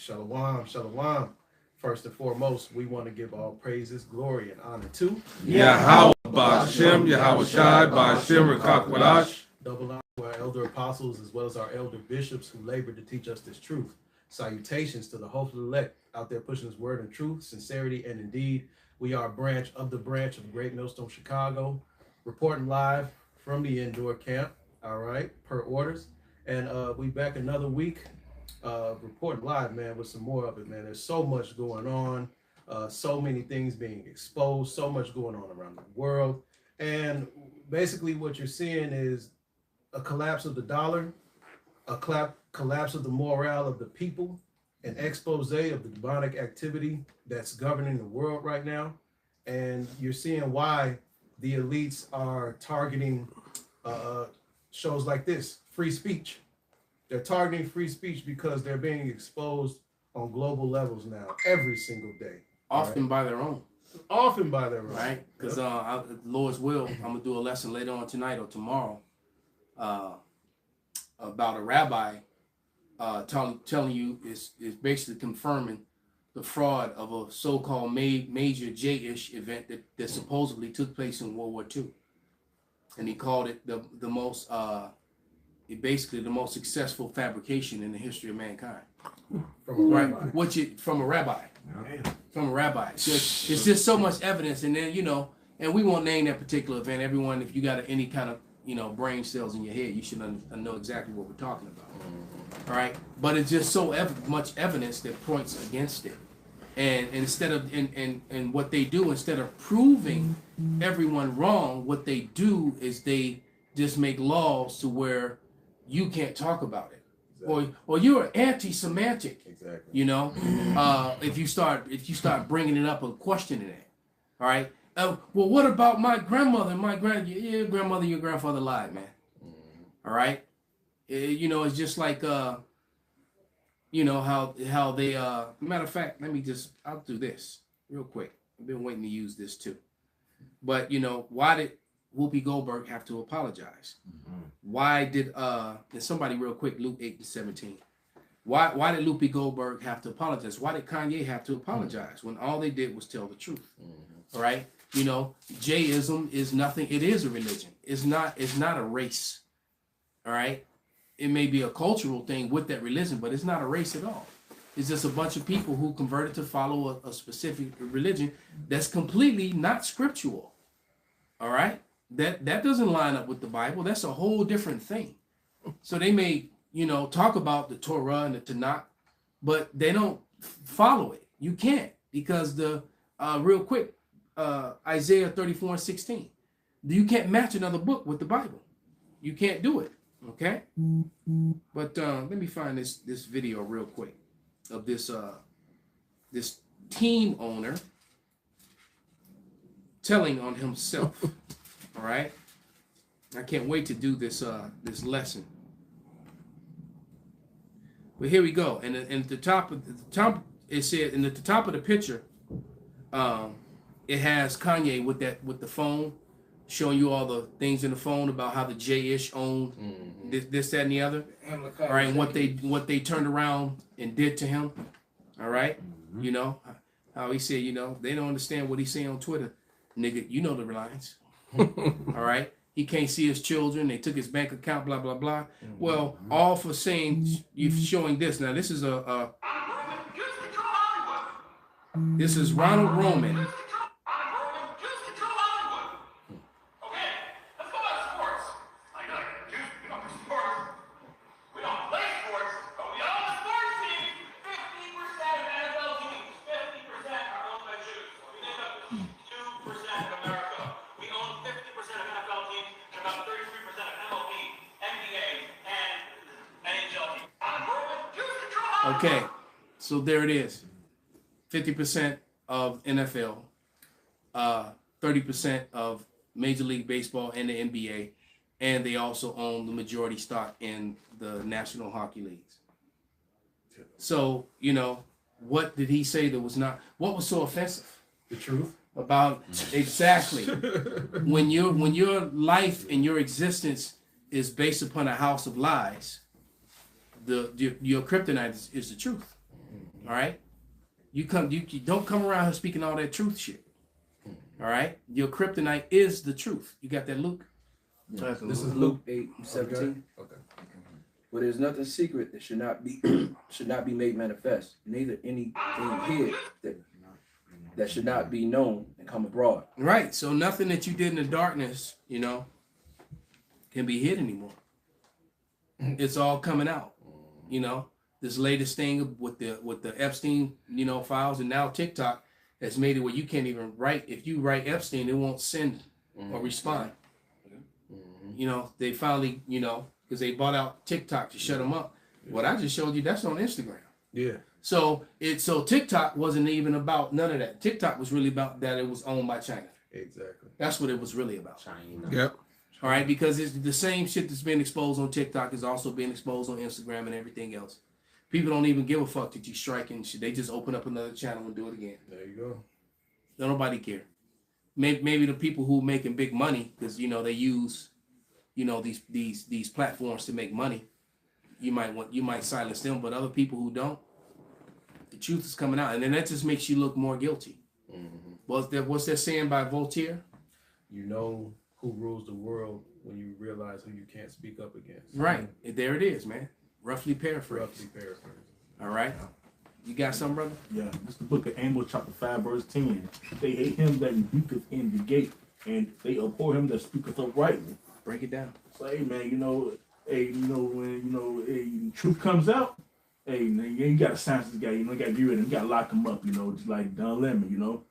Shalom, shalom. First and foremost, we want to give all praises, glory, and honor to Yahweh Ba'Shem, Yahweh Shai, Ba'Shem, Rekakwadash. double honor to our elder apostles as well as our elder bishops who labored to teach us this truth. Salutations to the hopeful elect out there pushing this word in truth, sincerity, and indeed. We are a branch of the branch of Great Millstone, Chicago, reporting live from the indoor camp, all right, per orders. And we back another week, reporting live, man, with some more of it, man. There's so much going on, so many things being exposed, so much going on around the world. And basically what you're seeing is a collapse of the dollar, a collapse of the morale of the people, an expose of the demonic activity that's governing the world right now. And you're seeing why the elites are targeting shows like this, free speech. They're targeting free speech because they're being exposed on global levels now, every single day. Often by their own. Often by their own. Right? Because Lord's will, I'm going to do a lesson later on tonight or tomorrow about a rabbi telling you is basically confirming the fraud of a so-called major J-ish event that supposedly took place in World War II. And he called it the most basically the most successful fabrication in the history of mankind. From a rabbi. From a rabbi. From a rabbi. So it's just so much evidence. And then, and we won't name that particular event. Everyone, if you got any kind of, brain cells in your head, you should know exactly what we're talking about. All right. But it's just so much evidence that points against it. And instead of, and what they do, instead of proving everyone wrong, what they do is they just make laws to where you can't talk about it. Exactly. Or you're anti-Semitic. Exactly. If you start bringing it up or questioning it. All right. Well, what about my grandmother? Your grandmother, your grandfather lied, man. All right. It's just like, how they, matter of fact, I'll do this real quick. I've been waiting to use this too. But, why did Whoopi Goldberg have to apologize? Why did, and somebody real quick, Luke 8:17. Why did Whoopi Goldberg have to apologize? Why did Kanye have to apologize when all they did was tell the truth? All right. Jayism is nothing. It is a religion. It's not a race. All right. It may be a cultural thing with that religion, but it's not a race at all. It's just a bunch of people who converted to follow a specific religion that's completely not scriptural. All right. That doesn't line up with the Bible. That's a whole different thing. So they may, talk about the Torah and the Tanakh, but they don't follow it. You can't, because real quick, Isaiah 34:16. You can't match another book with the Bible. You can't do it. Okay. But let me find this video real quick of this team owner telling on himself. All right. I can't wait to do this lesson. But here we go. And at the top it said, and at the top of the picture, it has Kanye with the phone, showing you all the things in the phone about how the J-ish owned this, that, and the other. All right, and what they turned around and did to him. All right, how he said, they don't understand what he's saying on Twitter, nigga. You know the lines. All right, he can't see his children. They took his bank account. Blah blah blah. Well, all for saying you showing this. Now this is this is Ronald Roman. Okay, so there it is. 50% of NFL, 30% of Major League Baseball and the NBA, and they also own the majority stock in the National Hockey Leagues. So, what did he say that was not? What was so offensive? The truth about exactly when your life and your existence is based upon a house of lies. Your kryptonite is the truth. All right, you don't come around here speaking all that truth shit. All right, your kryptonite is the truth. You got that, Luke? Yeah. This is Luke 8:17. Okay. For there is nothing secret that should not be made manifest, neither anything hid that should not be known and come abroad. Right. So nothing that you did in the darkness, can be hid anymore. It's all coming out. This latest thing with the Epstein, files, and now TikTok has made it where you can't even write. If you write Epstein, it won't send or respond. They finally, because they bought out TikTok to shut them up. What I just showed you, that's on Instagram. Yeah. So TikTok wasn't even about none of that. TikTok was really about that it was owned by China. Exactly. That's what it was really about. China. Yep. All right, because it's the same shit that's been exposed on TikTok is also being exposed on Instagram and everything else. People don't even give a fuck that you striking shit. They just open up another channel and do it again. There you go. Don't nobody care. Maybe the people who making big money because they use these platforms to make money. You might silence them, but other people who don't, the truth is coming out, and then that just makes you look more guilty. What's that saying by Voltaire? You know who rules the world when you realize who you can't speak up against. Right. There it is, man. Roughly paraphrased. Roughly paraphrased. All right. You got something, brother? Yeah, it's the book of Amos, chapter 5, verse 10. They hate him that rebuketh in the gate, and they abhor him that speaketh uprightly. Break it down. So, hey, man, when truth comes out, hey, man, you got to silence this guy. You got to get rid of him. You got to lock him up. Just like Don Lemon.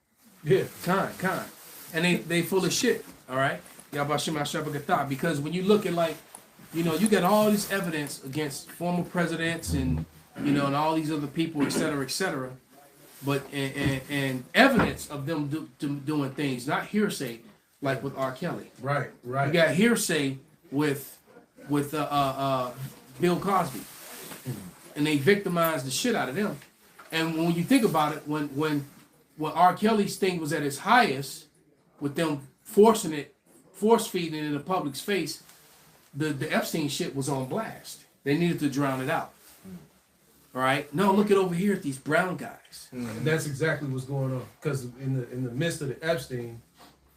Yeah. Con. And they full of shit. All right. Because when you look at you got all this evidence against former presidents and and all these other people, et cetera, but and evidence of them doing things, not hearsay, like with R. Kelly. Right. You got hearsay with Bill Cosby, and they victimized the shit out of them. And when you think about it, when R. Kelly's thing was at its highest, with them force feeding it in the public's face, the Epstein shit was on blast. They needed to drown it out. All right. No, look at over here at these brown guys. And that's exactly what's going on. Because in the midst of the Epstein,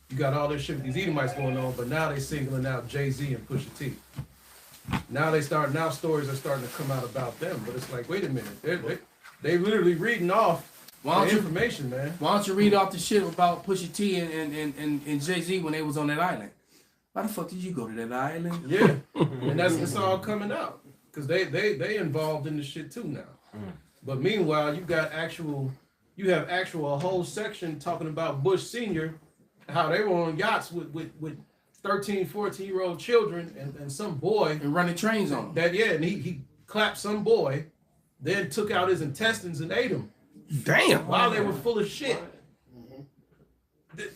you got all this shit with these Edomites going on, but now they singling out Jay-Z and Pusha T. Now stories are starting to come out about them, but it's like, wait a minute, they literally reading off information, man. Why don't you read off the shit about Pusha T and Jay-Z when they was on that island? Why the fuck did you go to that island? Yeah, and it's all coming out because they involved in the shit too now. But meanwhile, you have a whole section talking about Bush Senior, how they were on yachts with 13, 14-year-old children and some boy and running trains on them. And he clapped some boy, then took out his intestines and ate them. Damn. While they were full of shit.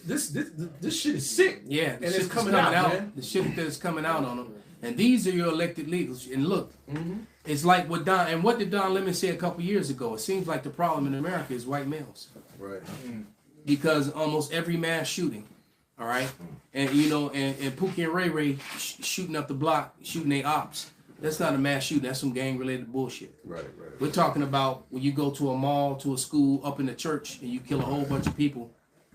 This shit is sick. Yeah, and it's coming out, man. The shit that's coming out on them. And these are your elected leaders. And look, it's like what did Don Lemon say a couple years ago? It seems like the problem in America is white males. Right. Because almost every mass shooting, all right, and and Pookie and Ray Ray shooting up the block, shooting their ops. That's not a mass shooting. That's some gang-related bullshit. Right. We're talking about when you go to a mall, to a school, up in the church, and you kill a whole bunch of people,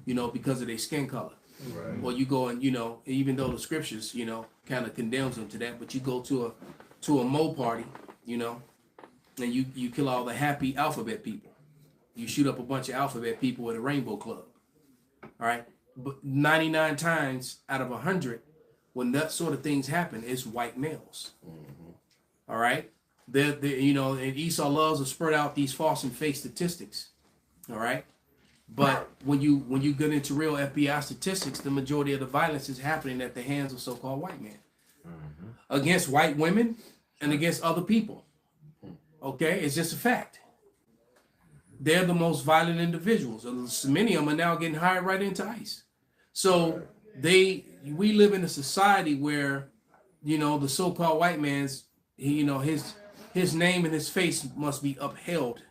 because of their skin color. Right. Or you go and even though the scriptures kind of condemns them to that, but you go to a Mo party, and you kill all the happy alphabet people. You shoot up a bunch of alphabet people at a Rainbow Club. All right, but 99 times out of 100, when that sort of things happen, it's white males. All right, and Esau loves to spread out these false and fake statistics. All right. But when you get into real FBI statistics, the majority of the violence is happening at the hands of so-called white men against white women and against other people. Okay, it's just a fact. They're the most violent individuals. Many of them are now getting hired right into ICE. So we live in a society where the so-called white man's his name and his face must be upheld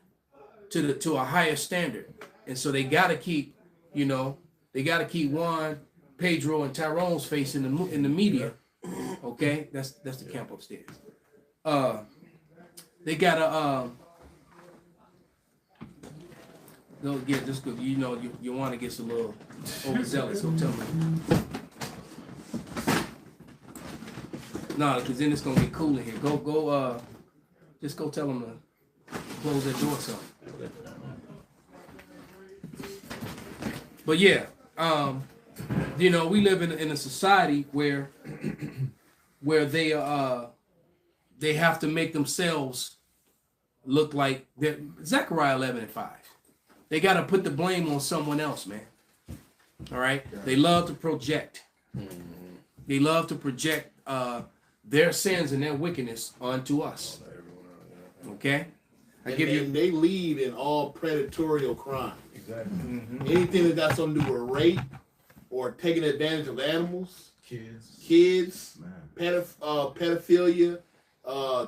to a higher standard. And so they gotta keep Juan, Pedro, and Tyrone's face in the media. Okay, that's the camp upstairs. They gotta Go get just go. You know you want to get a little overzealous. So tell me. No, because then it's gonna get cool in here. Go. Just go tell them to close that door. So. But yeah, you know, we live in a society where they have to make themselves look like they're Zechariah 11:5. They got to put the blame on someone else, man. All right. They love to project. They love to project their sins and their wickedness onto us. Okay. They lead in all predatory crime. Exactly. Anything that got something to do with rape or taking advantage of animals, Kids. pedophilia,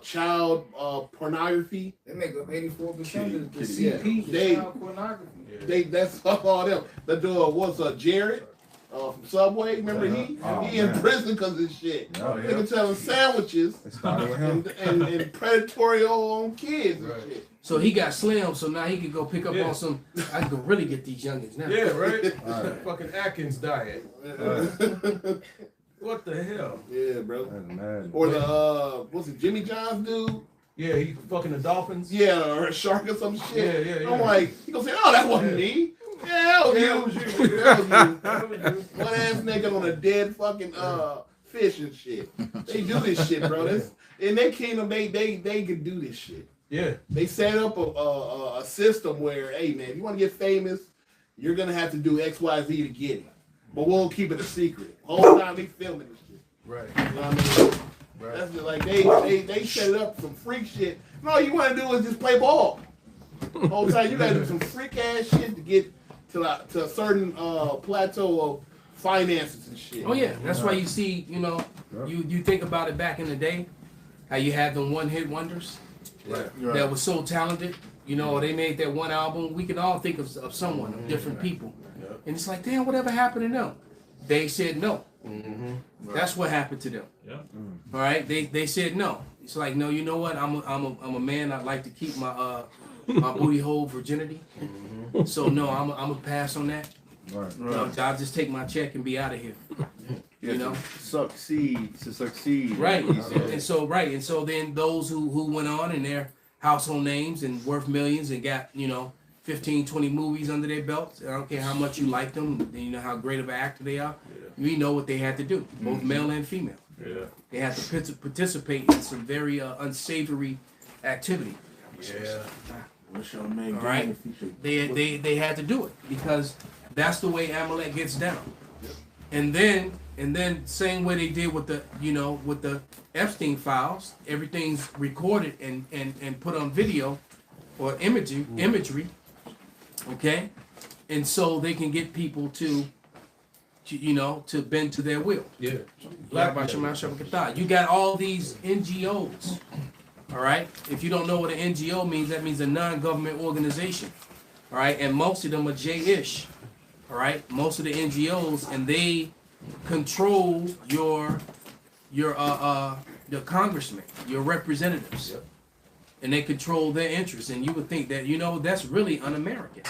child pornography. They make up 84% of the Yeah. CP, They- child pornography. That's all them. The was Jared from Subway. Remember he in prison because of this shit. They can selling sandwiches and predatory on kids and shit. So he got slim, so now he can go pick up on some. I can really get these youngins now. Yeah, right? Fucking Atkins diet. What the hell? Yeah, bro. Or the what's it, Jimmy John's dude? Yeah, he fucking the Dolphins. Yeah, or a shark or some shit. Yeah. I'm like, he gonna say, oh, that wasn't me. Yeah, that was you. That was you. One ass nigga on a dead fucking fish and shit. They do this shit, bro. In their kingdom, they can do this shit. Yeah. They set up a system where, hey man, if you want to get famous, you're gonna have to do X, Y, Z to get it. But we'll keep it a secret. Whole time they filming this shit. Right. You know what I mean? Right. That's just like they set it up some freak shit. And all you want to do is just play ball. Whole time you gotta do some freak ass shit to get to a certain plateau of finances and shit. Oh yeah, that's why you see, you know, you think about it back in the day, how you had them one-hit wonders that was so talented. You know, they made that one album. We can all think of someone, of different people, and it's like, damn, whatever happened to them? They said no. That's what happened to them. Yeah. All right, they said no. It's like, no, you know what? I'm a man. I'd like to keep my my booty hole virginity. So no, I'm a pass on that. No, I'll just take my check and be out of here. You know, succeed. right? And so then those who went on and their household names and worth millions and got 15, 20 movies under their belts. I don't care how much you like them, you know how great of an actor they are. We know what they had to do, both male and female. Yeah. They had to participate in some very unsavory activity. Yeah. What's your man? All right. They had to do it because that's the way Amalek gets down. And then same way they did with the Epstein files, everything's recorded and put on video or imagery, okay? And so they can get people to bend to their will. Yeah. You got all these NGOs, all right? If you don't know what an NGO means, that means a non-government organization, all right? And most of them are J-ish, all right? Most of the NGOs, and they control your congressmen, your representatives, and they control their interests. And you would think that that's really un-American.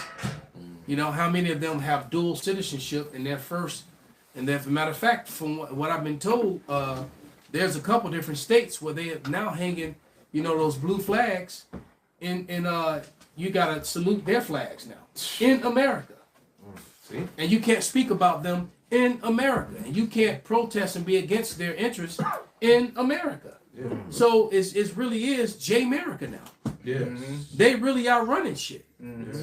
You know how many of them have dual citizenship in their first. And as a matter of fact, from what I've been told, there's a couple different states where they are now hanging, those blue flags, and you gotta salute their flags now in America. See? And you can't speak about them in America, and you can't protest and be against their interests in America. Yeah. So it really is J-America now. Yeah. They really are running shit. Yeah.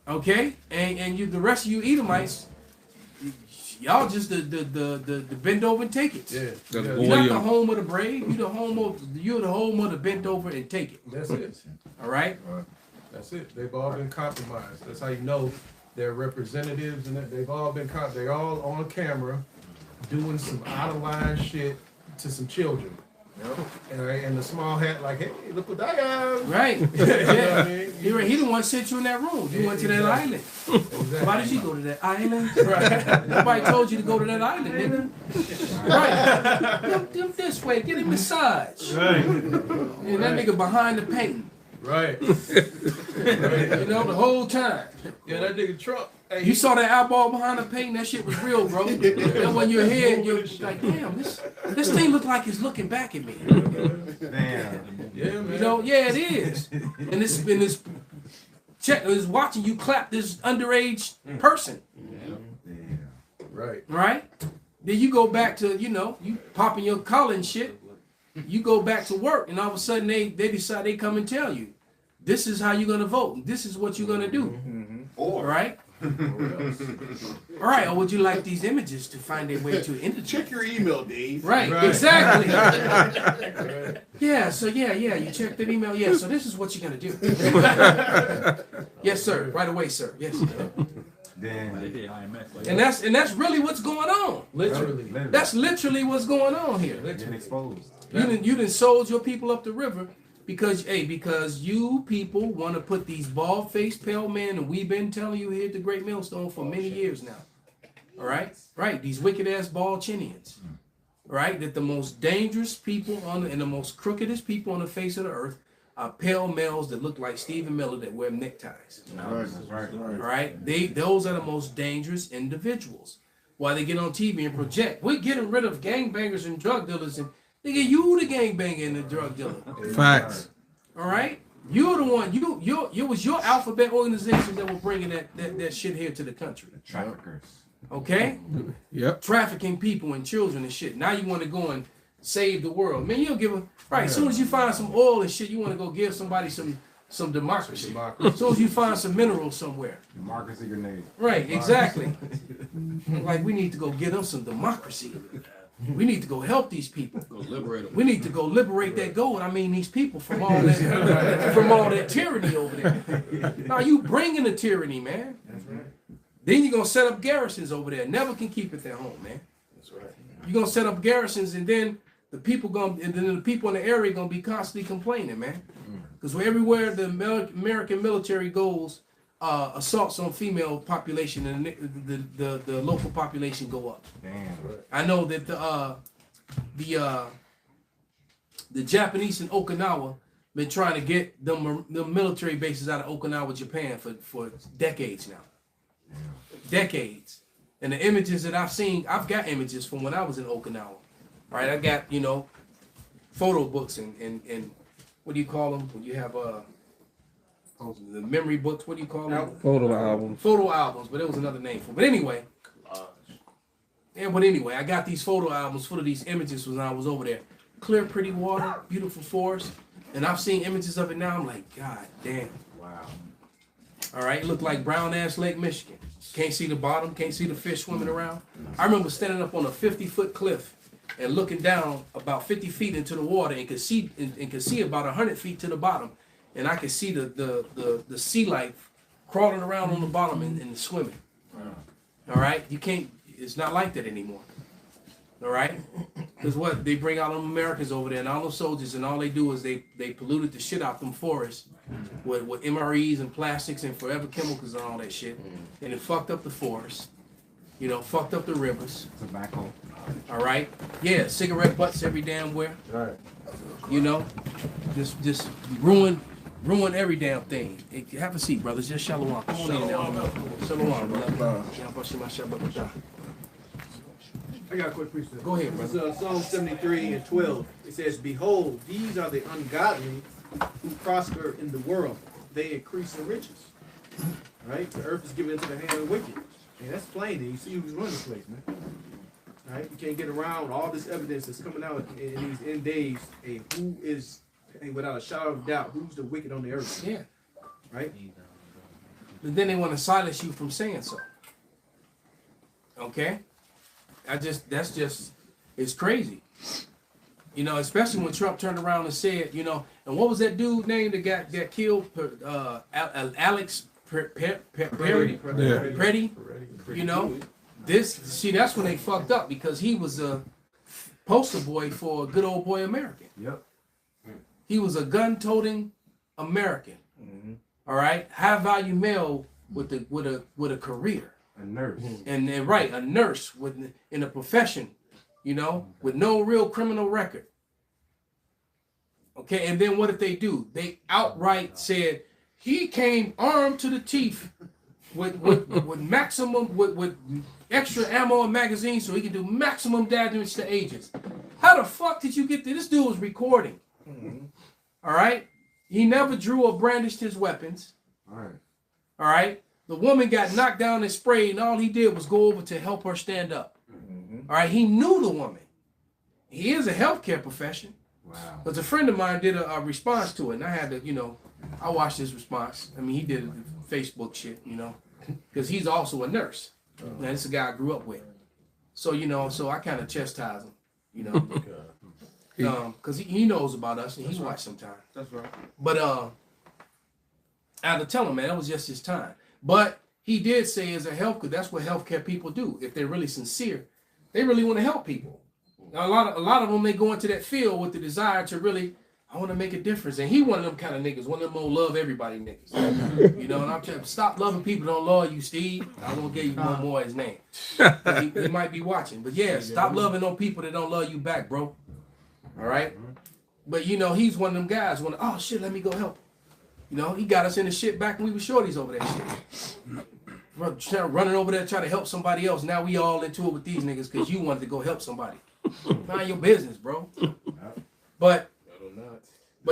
Okay, and you, the rest of you Edomites, y'all just the bend over and take it. Yeah. That's Yeah. You're boy, not yeah. the home of the brave. You're the home of the bent over and take it. That's it. All right. That's it. They've all been compromised. That's how you know they're representatives, and that they've all been. They're all on camera, doing some out of line shit to some children. And the small hat, like, hey, look what I got. Right. You know what I mean? He didn't want to sit you in that room. You went to that island. Exactly. Why did you go to that island? Right. Nobody told you to go to that island, nigga. Right. Them this way. Get a massage. Right. And that nigga behind the painting. Right. You know, the whole time. Yeah, that nigga Trump. Hey, You saw that eyeball behind the paint, that shit was real, bro. And when your head, you're like, damn, this thing look like it's looking back at me. Damn. Yeah, man. You know, yeah, it is. And this check is watching you clap this underage person, Right. right? Then you go back to, you know, you popping your collar and shit. You go back to work, and all of a sudden they decide they come and tell you, this is how you're gonna vote. And this is what you're gonna do. All right. All right. Or would you like these images to find their way to internet? Check your email, Dave. Right, Right. exactly. Right. Yeah, so yeah, you check that email. Yeah, so this is what you're gonna do. Yes, sir. Right away, sir. Yes. Damn. And that's really what's going on. Literally. That's literally what's going on here. Getting exposed. You done sold your people up the river because you people want to put these bald-faced pale men, and we've been telling you here at the Great Millstone for many years now. All right? Right, these wicked-ass bald-chinians. Right? That the most dangerous people and the most crookedest people on the face of the earth are pale males that look like Stephen Miller that wear neckties. Right. All right? Those are the most dangerous individuals. Why they get on TV and project. We're getting rid of gangbangers and drug dealers, and nigga, you the gangbanger and the drug dealer. Facts. All right? You're the one. It was your alphabet organization that were bringing that shit here to the country. Traffickers. Okay? Yep. Trafficking people and children and shit. Now you want to go and save the world. Man, you don't give a right. As soon as you find some oil and shit, you want to go give somebody some democracy. As soon as you find some minerals somewhere. Democracy grenade. Right, exactly. Like we need to go give them some democracy. We need to go help these people. Go liberate them. We need to go liberate that gold. I mean, these people from all that tyranny over there. Now you bringing the tyranny, man. Then you're gonna set up garrisons over there. Never can keep it their home, man. That's right. You're gonna set up garrisons, and then the people in the area gonna be constantly complaining, man. Because everywhere the American military goes, assaults on female population and the local population go up. Damn. I know that the Japanese in Okinawa been trying to get the military bases out of Okinawa, Japan for decades now. Decades. And the images that I've seen, I've got images from when I was in Okinawa. Right? I got, photo books and what do you call them? When you have the memory books, what do you call them? Photo albums. Photo albums, but there was another name for it. But anyway. Yeah, but anyway, I got these photo albums full of these images when I was over there. Clear, pretty water, beautiful forest. And I've seen images of it now. I'm like, God damn. Wow. All right, it looked like brown ass Lake Michigan. Can't see the bottom, can't see the fish swimming around. I remember standing up on a 50-foot cliff and looking down about 50 feet into the water and could see about 100 feet to the bottom. And I could see the sea life crawling around on the bottom and swimming. All right, it's not like that anymore. All right, because what they bring out them Americans over there and all those soldiers, and all they do is they polluted the shit out them forests with MREs and plastics and forever chemicals and all that shit, and it fucked up the forests, fucked up the rivers. Tobacco. All right, yeah, cigarette butts every damn where. Right. Just ruin every damn thing. Hey, have a seat, brothers. Just shalom. Come on in now. Shalom, brother. I got a quick precept. Go ahead, brother. It's Psalm 73 and 12. It says, "Behold, these are the ungodly who prosper in the world. They increase in riches." Right? The earth is given into the hand of the wicked. And that's plain. And you see who's running the place, man. Right? You can't get around all this evidence that's coming out in these end days. And without a shadow of doubt, who's the wicked on the earth? Yeah. Right? But then they want to silence you from saying so. Okay? It's crazy. Especially when Trump turned around and said, and what was that dude name that got killed? Alex Perry. That's when they fucked up because he was a poster boy for a good old boy American. Yep. He was a gun-toting American. Mm-hmm. All right, high-value male with a career. A nurse. And a nurse in a profession, with no real criminal record. Okay, and then what did they do? They outright said he came armed to the teeth with maximum with extra ammo and magazines so he can do maximum damage to agents. How the fuck did you get this? Dude was recording. All right, he never drew or brandished his weapons. All right. All right, the woman got knocked down and sprayed, and all he did was go over to help her stand up. All right, he knew the woman. He is a healthcare profession. Wow. But a friend of mine did a response to it, and I had to, I watched his response. I mean, he did Facebook shit, because he's also a nurse. And it's a guy I grew up with. So, so I kind of chastise him, because he knows about us, and he's watched sometimes. That's right. But I had to tell him, man, that was just his time. But he did say as a healthcare, that's what healthcare people do. If they're really sincere, they really want to help people. Now, a lot of them, they go into that field with the desire to really, I want to make a difference. And he one of them kind of niggas, one of them old love everybody niggas. And I'm trying to stop loving people don't love you, Steve. I won't give you no more his name. He might be watching. But yeah, stop loving on people that don't love you back, bro. All right? But he's one of them guys, oh shit, let me go help him. He got us in the shit back when we were shorties over that shit. Running over there trying to help somebody else. Now we all into it with these niggas because you wanted to go help somebody. Mind your business, bro. But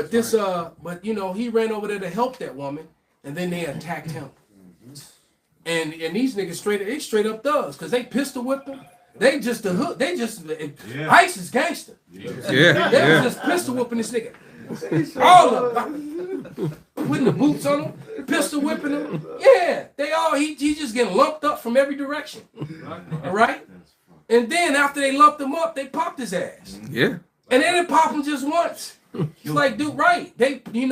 this he ran over there to help that woman, and then they attacked him. And these niggas straight up thugs, because they pistol whipped him. They just the hook. They just ICE is gangster. They was just pistol whipping this nigga. All of them. Putting the boots on him, pistol whipping him. Yeah, he just getting lumped up from every direction. All right? And then after they lumped him up, they popped his ass. Yeah. And they didn't pop him just once. It's like, dude, right. They, I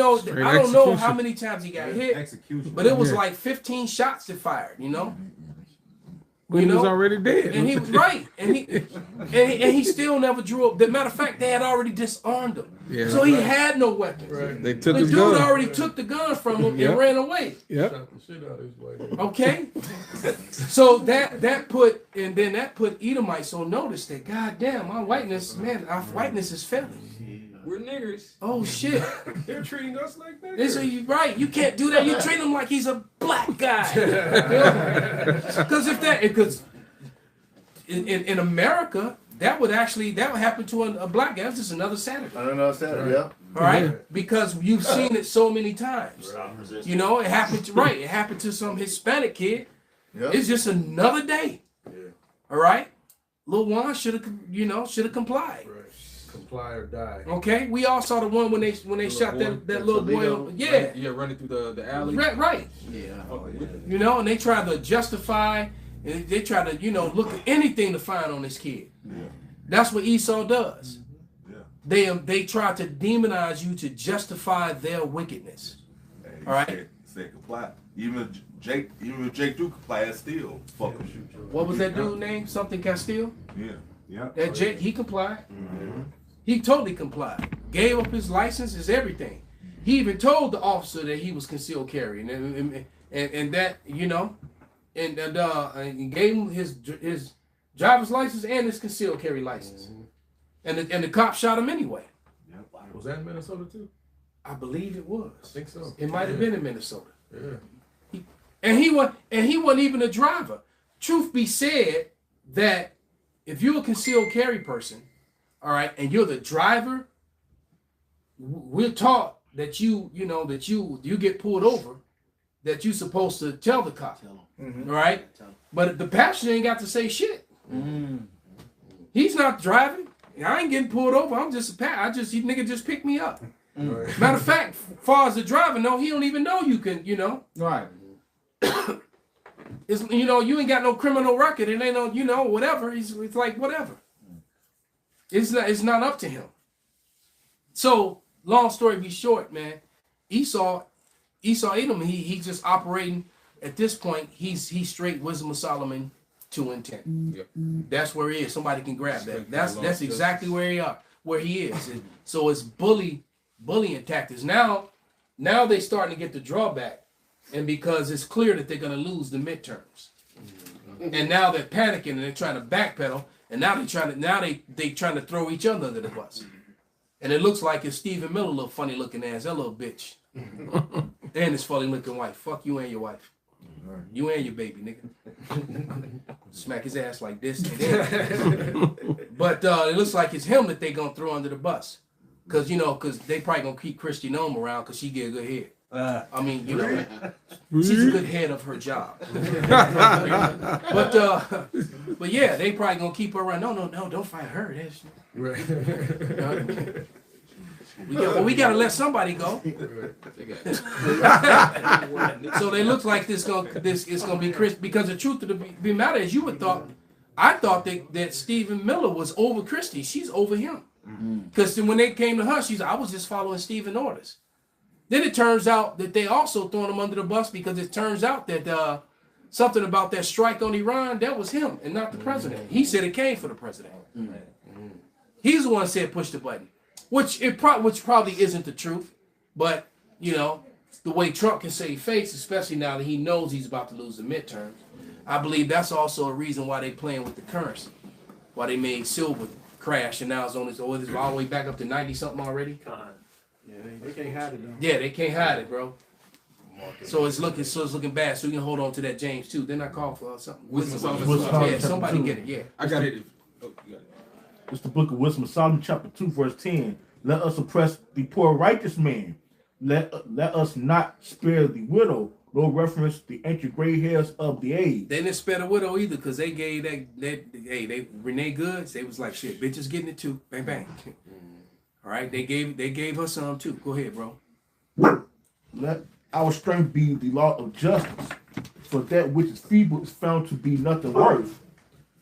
don't know how many times he got hit, but it was like 15 shots that fired, But he was already dead. And he was right. And he still never drew up. As a matter of fact, they had already disarmed him. Yeah. So he had no weapons. Right. They took The his dude gun. already took the gun from him Yep. and ran away. Yep. Shot the shit out of his wife. Okay, so that put Edomites on notice that goddamn our whiteness is failing. We're niggers. Oh shit! They're treating us like that. This is right. You can't do that. You treat him like he's a black guy. Because in America that would happen to a black guy. That's just another Saturday. I don't know, Saturday, yeah. All right, because you've seen it so many times. It happened to some Hispanic kid. Yep. It's just another day. Yeah. All right, Lil Juan should have complied. Right. Comply or die. Okay, we all saw the one when they shot that little boy. Yeah, running through the alley. right. Yeah. And they tried to justify, and they tried to look at anything to find on this kid. Yeah. That's what Esau does. Yeah. They try to demonize you to justify their wickedness. Hey, All right. Say comply. Even if Jake do comply, still fuck him. What was that dude name? Something Castile? Yeah. Yeah. That Jake, he complied. He totally complied. Gave up his license, his everything. He even told the officer that he was concealed carry, and that and gave him his driver's license and his concealed carry license. And the cop shot him anyway. Was that in Minnesota too? I believe it was. I think so. It might have been in Minnesota. Yeah. And he wasn't even a driver. Truth be said, that if you're a concealed carry person, all right, and you're the driver, we're taught that you get pulled over, that you're supposed to tell the cop, all right? But the passenger ain't got to say shit. He's not driving. I ain't getting pulled over. I'm just he nigga just picked me up. Right. Matter of fact, far as the driver, no, he don't even know you can, Right. It's, you ain't got no criminal record. It ain't no, whatever. It's like whatever. It's not up to him. So long story be short, man. Esau Edom, he's just operating at this point. He's straight Wisdom of Solomon 2 and 10. Yep. That's where he is. Somebody can grab that. That's exactly where he is. And so it's bullying tactics. Now they starting to get the drawback. And because it's clear that they're going to lose the midterms, and now they're panicking and they're trying to backpedal, and now they trying to throw each other under the bus. And it looks like it's Stephen Miller, little funny looking ass, that little bitch. And his funny looking wife. Fuck you and your wife. You and your baby, nigga. Smack his ass like this. But it looks like it's him that they gonna throw under the bus. Cause they probably gonna keep Christy Nome around because she get a good head. I mean, she's a good head of her job. But yeah, they probably gonna keep her around. No, don't fight her. We gotta let somebody go. So they look like this is gonna be Chris, because the truth of the matter is, I thought that Stephen Miller was over Christy. She's over him. Because when they came to her, she's like, I was just following Stephen orders. Then it turns out that they also throwing him under the bus, because it turns out that something about that strike on Iran, that was him and not the president. He said it came for the president. He's the one who said push the button, which probably isn't the truth. But, the way Trump can save face, especially now that he knows he's about to lose the midterms, I believe that's also a reason why they playing with the currency, why they made silver crash, and now it's all the way back up to 90 something already. Yeah, they can't hide it though. Yeah, they can't hide it, bro. So it's looking bad. So you can hold on to that James too. Then I call for something. Yeah, somebody get it. Yeah, I got it. Oh, you got it. It's the book of Wisdom of Solomon, chapter 2, verse 10. Let us oppress the poor righteous man. Let us not spare the widow. No reference the ancient gray hairs of the age. They didn't spare the widow either, because they gave they Renee Goods. They was like, shit, bitches getting it too. Bang bang. All right, they gave her some too. Go ahead, bro. Let our strength be the law of justice, for that which is feeble is found to be nothing worth.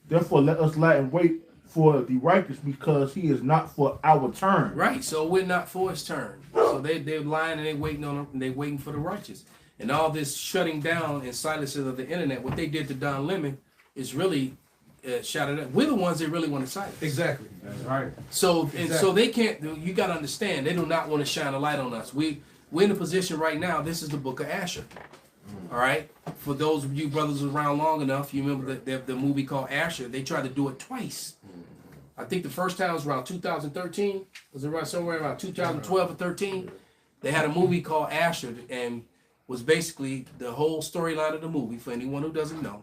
Therefore, let us lie and wait for the righteous, because he is not for our turn. Right, so we're not for his turn. So they're lying and they're waiting on him, and they're waiting for the righteous. And all this shutting down and silencing of the internet, what they did to Don Lemon is really shouted at. We're the ones that really want to silence. Exactly. That's right. So they can't. You got to understand, they do not want to shine a light on us. We're in a position right now. This is the Book of Asher. All right. For those of you brothers around long enough, you remember the movie called Asher. They tried to do it twice. I think the first time was around 2013. Was it around somewhere around 2012 or 13? They had a movie called Asher, and was basically the whole storyline of the movie, for anyone who doesn't know,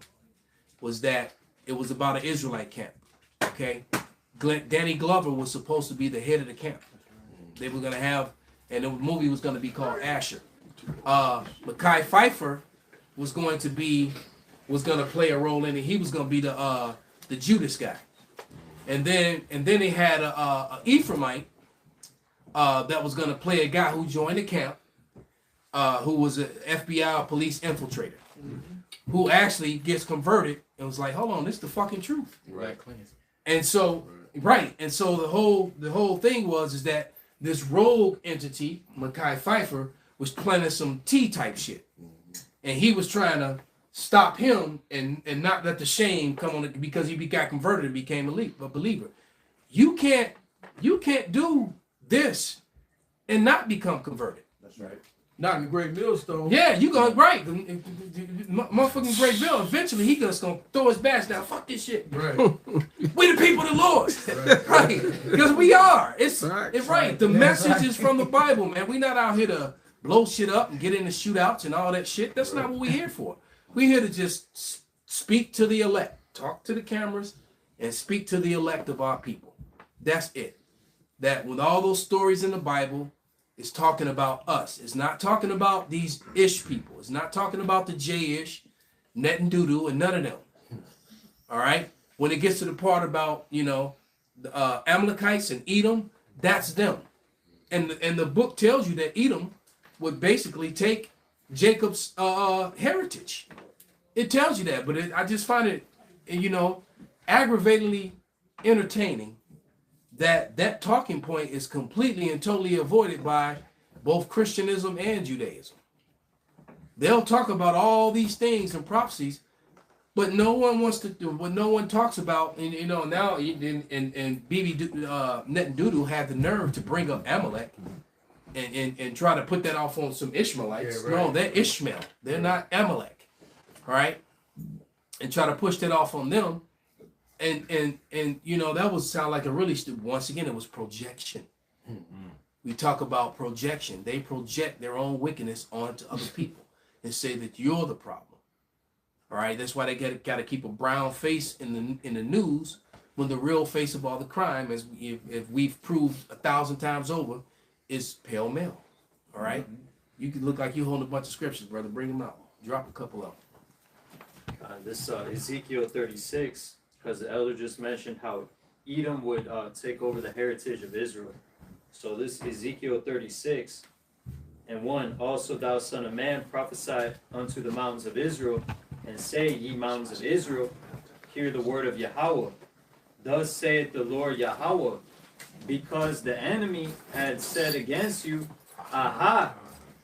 was that it was about an Israelite camp. Okay, Danny Glover was supposed to be the head of the camp. They were gonna have, and the movie was gonna be called Asher. Mekhi Phifer was gonna play a role in it. He was gonna be the Judas guy. And then they had a Ephraimite that was gonna play a guy who joined the camp. Who was an FBI police infiltrator, who actually gets converted and was like, hold on, this is the fucking truth. Right. And so, the whole thing was that this rogue entity, Mekhi Phifer, was planning some T-type shit. And he was trying to stop him and not let the shame come on it, because he got converted and became a believer. You can't do this and not become converted. That's right. Not in the Great Millstone. Yeah, you going right. Motherfucking Great Bill. Eventually, he just gonna throw his badge down. Fuck this shit. Right. We the people of the Lord. Right. Because we are. It's right. The message is from the Bible, man. We not out here to blow shit up and get into shootouts and all that shit. That's not what we're here for. We're here to just speak to the elect. Talk to the cameras and speak to the elect of our people. That's it. That with all those stories in the Bible, it's talking about us. It's not talking about these Ish people. It's not talking about the J-Ish, Net and Doodoo, and none of them. All right? When it gets to the part about, the Amalekites and Edom, that's them. And the book tells you that Edom would basically take Jacob's heritage. It tells you that, but I just find it, aggravatingly entertaining that talking point is completely and totally avoided by both Christianism and Judaism. They'll talk about all these things and prophecies, but no one wants to do what no one talks about. And now BB Net and Doodoo had the nerve to bring up Amalek and try to put that off on some Ishmaelites. Yeah, right. No, they're Ishmael. They're not Amalek. All right, and try to push that off on them. And that would sound like a really stupid. Once again, it was projection. We talk about projection. They project their own wickedness onto other people and say that you're the problem. All right, that's why they got to keep a brown face in the news when the real face of all the crime, as if we've proved 1,000 times over, is pale male. All right, you can look like you hold a bunch of scriptures, brother. Bring them out. Drop a couple of them. This Ezekiel 36, because the elder just mentioned how Edom would take over the heritage of Israel. So this Ezekiel 36 and 1, also thou son of man, prophesy unto the mountains of Israel, and say, ye mountains of Israel, hear the word of Yahweh. Thus saith the Lord Yahweh, because the enemy had said against you, aha,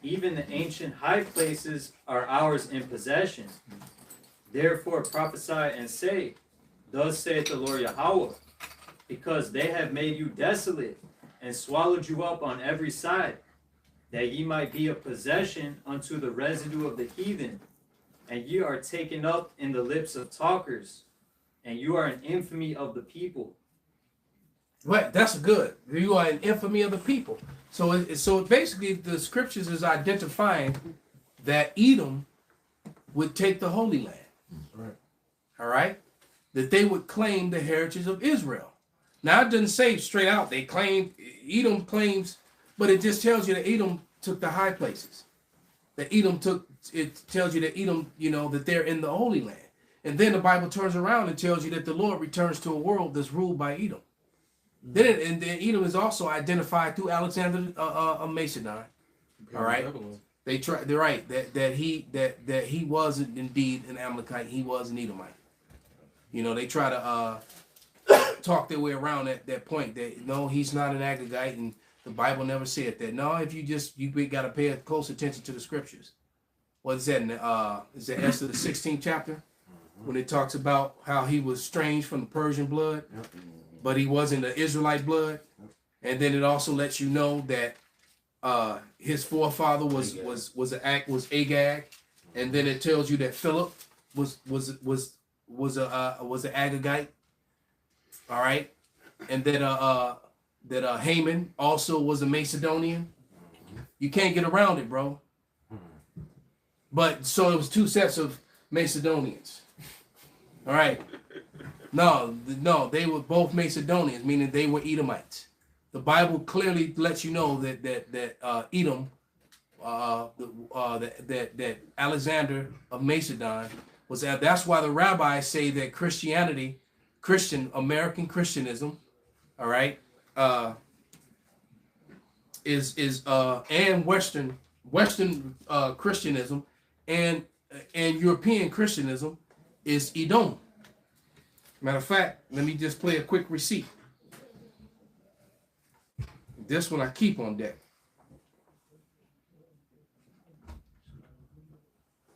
even the ancient high places are ours in possession. Therefore prophesy and say, thus saith the Lord Yahweh, because they have made you desolate, and swallowed you up on every side, that ye might be a possession unto the residue of the heathen, and ye are taken up in the lips of talkers, and you are an infamy of the people. Right, that's good. You are an infamy of the people. So basically, the scriptures is identifying that Edom would take the Holy Land. Right. All right, that they would claim the heritage of Israel. Now, it doesn't say straight out they claim, Edom claims, but it just tells you that Edom took the high places. That Edom took, it tells you that Edom, that they're in the Holy Land. And then the Bible turns around and tells you that the Lord returns to a world that's ruled by Edom. Then Edom is also identified through Alexander of Macedon. All right, they're right that he was indeed an Amalekite. He was an Edomite. They try to talk their way around that point that no, he's not an Agagite, and the Bible never said that. No, if you got to pay close attention to the scriptures. What is that? Is that Esther the 16th chapter when it talks about how he was strange from the Persian blood, but he wasn't the Israelite blood, and then it also lets you know that his forefather was Agag, and then it tells you that Philip was an Agagite. All right, and that Haman also was a Macedonian. You can't get around it, bro. But so it was two sets of Macedonians. All right. No, they were both Macedonians, meaning they were Edomites. The Bible clearly lets you know that Edom, that Alexander of Macedon was. That's why the rabbis say that American Christianism, all right, is and Western Christianism and European Christianism is Edom. Matter of fact, let me just play a quick receipt. This one I keep on deck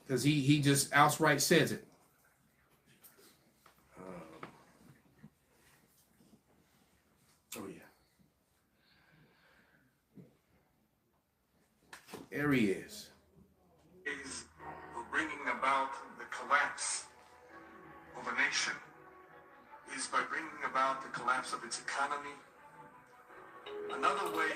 because he just outright says it. Oh yeah. There he is. Is bringing about the collapse of a nation, is by bringing about the collapse of its economy. Another way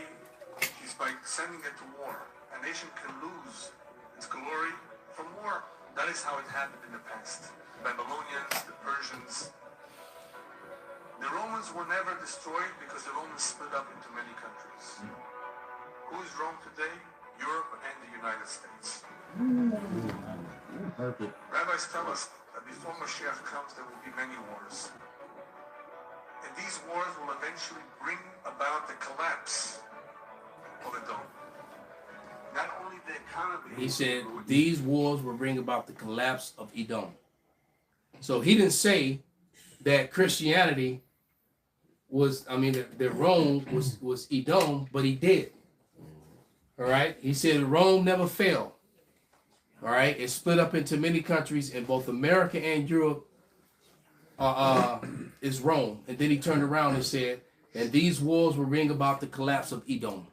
is by sending it to war. A nation can lose its glory from war. That is how it happened in the past. The Babylonians, the Persians. The Romans were never destroyed because the Romans split up into many countries. Who is Rome today? Europe and the United States. Rabbis tell us that before Mashiach comes, there will be many wars. And these wars will eventually bring about the collapse of Edom. Not only the economy. He said these wars will bring about the collapse of Edom. So he didn't say that Christianity was, that Rome was Edom, but he did. All right. He said Rome never fell. All right. It split up into many countries, and both America and Europe is Rome. And then he turned around and said, and these wars will bring about the collapse of Edom.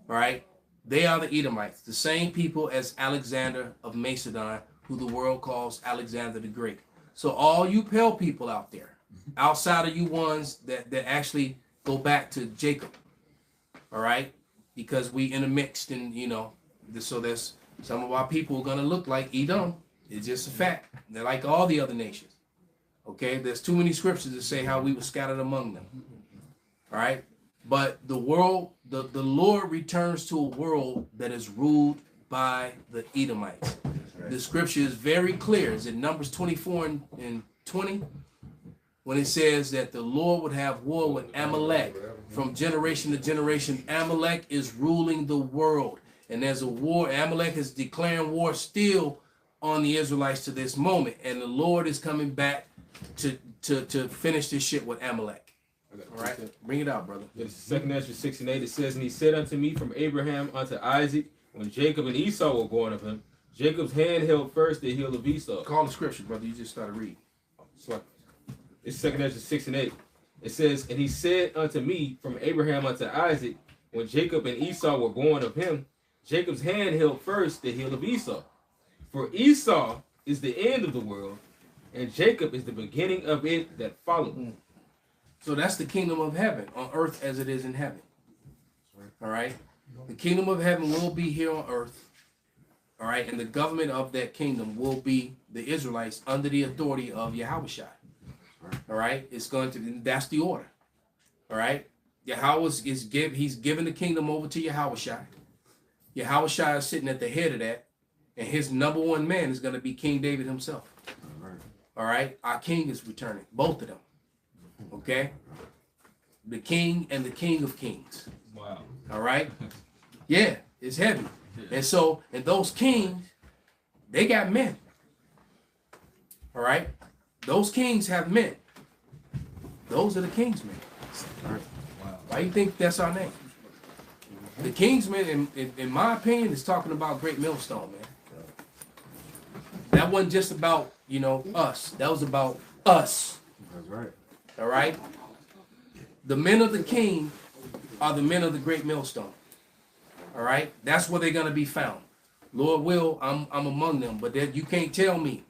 All right. They are the Edomites, the same people as Alexander of Macedon, who the world calls Alexander the Great. So all you pale people out there, outside of you ones that actually go back to Jacob, All right, because we intermixed, and so there's some of our people are gonna look like Edom. It's just a fact. They're like all the other nations. Okay, there's too many scriptures that say how we were scattered among them. All right, but the world, the Lord returns to a world that is ruled by the Edomites. The scripture is very clear. It's in Numbers 24 and 20, when it says that the Lord would have war with Amalek from generation to generation. Amalek is ruling the world, and there's a war. Amalek is declaring war still on the Israelites to this moment, and the Lord is coming back to finish this shit with Amalek. All right, bring it out, brother. It's 2 Ezra 6 and 8. It says, "And he said unto me from Abraham unto Isaac, when Jacob and Esau were born of him, Jacob's hand held first the heel of Esau." Call the scripture, brother. You just started reading. So it's 2 Ezra 6 and 8. It says, "And he said unto me from Abraham unto Isaac, when Jacob and Esau were born of him, Jacob's hand held first the heel of Esau. For Esau is the end of the world, and Jacob is the beginning of it that followed." So that's the kingdom of heaven on earth as it is in heaven. All right. The kingdom of heaven will be here on earth. All right. And the government of that kingdom will be the Israelites under the authority of Yahushua. All right. It's going to, that's the order. All right. He's given the kingdom over to Yahushua. Yahushua is sitting at the head of that. And his number one man is going to be King David himself. All right. Our king is returning. Both of them. Okay. The king and the king of kings. Wow. All right. Yeah, it's heavy. And so, and those kings, they got men. All right. Those kings have men. Those are the king's men. Wow. Why do you think that's our name? The king's men, in my opinion, is talking about Great Millstone, man. That wasn't just about, us. That was about us. That's right. All right. The men of the king are the men of the Great Millstone. All right. That's where they're going to be found. Lord will, I'm among them. But you can't tell me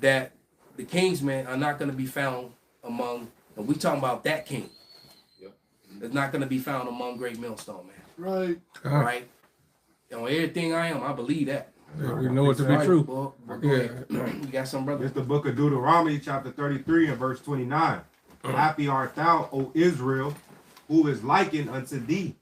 that the king's men are not going to be found among, and we talking about that king. Yep. It's not going to be found among Great Millstone, man. Right. All right. On everything I am, I believe that. Yeah, we know it to be true. Well, go ahead. You got some, brother? It's the book of Deuteronomy, chapter 33 and verse 29. Happy art thou, O Israel, who is likened unto thee.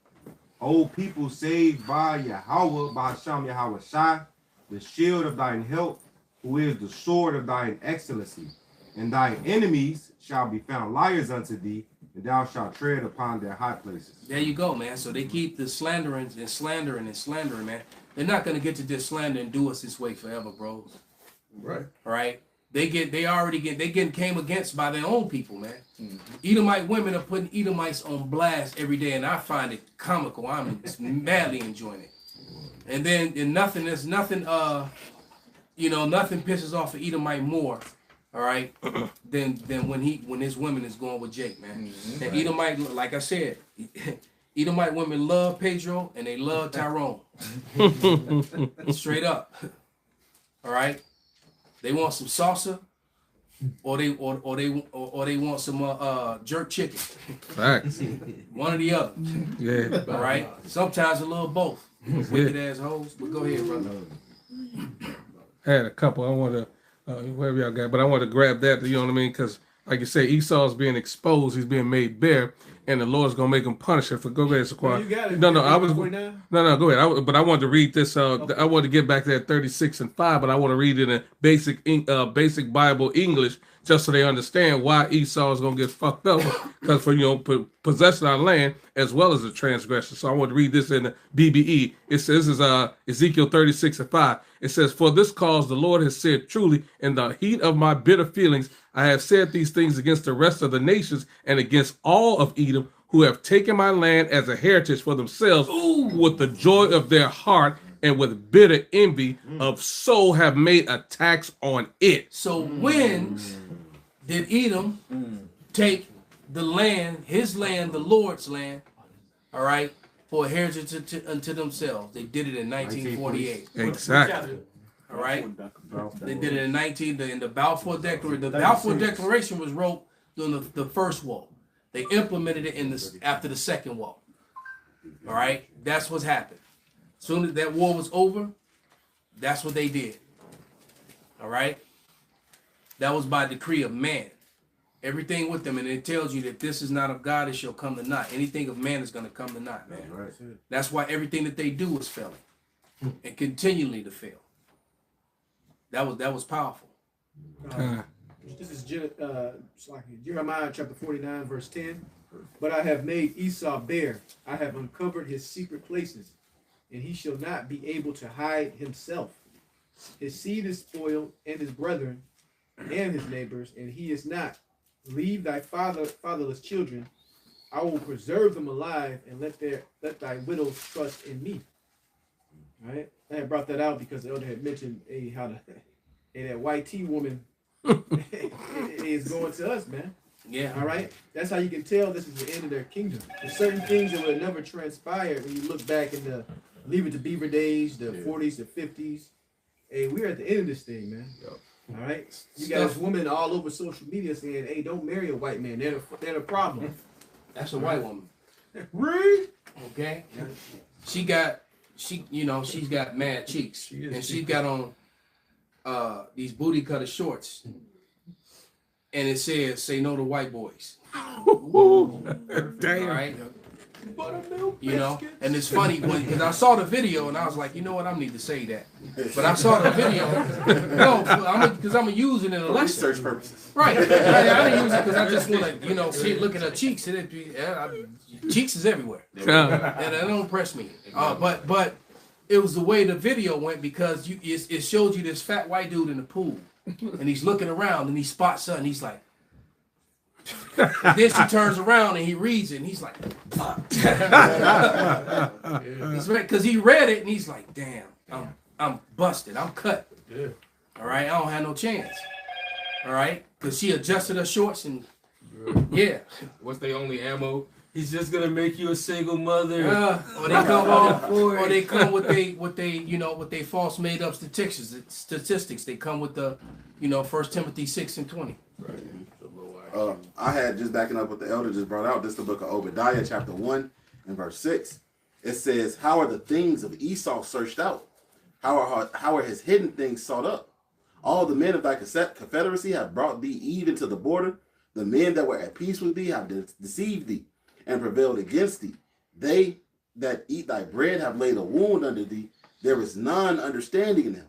O people saved by Yahweh, by Hashem Yahweh Shai, the shield of thine help, who is the sword of thine excellency. And thine enemies shall be found liars unto thee, and thou shalt tread upon their high places. There you go, man. So they keep the slandering, man. They're not going to get to just slander and do us this way forever, bros. Right. All right. They came against by their own people, man. Mm-hmm. Edomite women are putting Edomites on blast every day, and I find it comical. I'm madly enjoying it. And then nothing pisses off an Edomite more, all right, than when his women is going with Jake, man. Mm-hmm. And Edomite, like I said, Edomite women love Pedro and they love Tyrone. Straight up. All right. They want some salsa, or they want some jerk chicken. Facts. One or the other. Yeah. All right. Sometimes a little both. Wicked assholes. But go ahead, brother. I had a couple. I want to whatever y'all got, but I want to grab that. You know what I mean? Because like you say, Esau's being exposed. He's being made bare. And the Lord's gonna make him punish it. For go ahead, Saquon. No, I was go ahead. But I wanted to read this. I wanted to get back to that 36 and 5, but I want to read it in basic Bible English, just so they understand why Esau is gonna get fucked up because for possessing our land as well as a transgression. So I want to read this in the BBE. It says, "This is Ezekiel 36 and 5. It says, for this cause the Lord has said, truly, in the heat of my bitter feelings, I have said these things against the rest of the nations and against all of Edom, who have taken my land as a heritage for themselves with the joy of their heart and with bitter envy of soul have made a tax on it." So when did Edom take the land, his land, the Lord's land, all right, for a heritage unto themselves? They did it in 1948. Exactly. All right. They did it in the Balfour Declaration. The Balfour Declaration was wrote during the first war. They implemented it after the second war. All right, that's what's happened. Soon as that war was over, that's what they did. All right, that was by decree of man. Everything with them, and it tells you that this is not of God, it shall come to naught. Anything of man is going to come to naught, man. Right. That's why everything that they do is failing, and continually to fail. That was powerful. This is Jeremiah chapter 49, verse 10. But I have made Esau bare. I have uncovered his secret places, and he shall not be able to hide himself. His seed is spoiled, and his brethren, and his neighbors, and he is not. Leave thy fatherless children. I will preserve them alive, and let thy widows trust in me. All right. I had brought that out because the elder had mentioned that white tea woman is going to us, man. Yeah. All right. That's how you can tell this is the end of their kingdom. There's certain things that would have never transpired when you look back in the Leave It to Beaver days, the 40s, the 50s. Hey, we're at the end of this thing, man. Yep. All right. You got this woman all over social media saying, "Hey, don't marry a white man. They're the problem." That's a white woman. Read. Okay. She's got mad cheeks, and she's got on these booty cutter shorts, and it says "Say no to white boys." Damn. All right. You know, and it's funny because I saw the video and I was like, you know what, I need to say that. But I saw the video, because I'm using it in a lesson. Research purposes. Right. I didn't use it because I just want to, see, look at her cheeks. Cheeks is everywhere, and that don't impress me. But it was the way the video went because it showed you this fat white dude in the pool, and he's looking around and he spots something. He's like. Then she turns around and he reads it and he's like, fuck. Because he read it and he's like, damn, I'm busted. I'm cut. Yeah. All right. I don't have no chance. All right. Because she adjusted her shorts and yeah. What's their only ammo? He's just gonna make you a single mother. Or they come with they false made up statistics. They come with the 1 Timothy 6:20. Right. I had just backing up what the elder just brought out. This is the book of Obadiah, chapter 1 and verse 6. It says, "How are the things of Esau searched out? How are his hidden things sought up? All the men of thy confederacy have brought thee even to the border. The men that were at peace with thee have deceived thee and prevailed against thee. They that eat thy bread have laid a wound under thee. There is none understanding in them.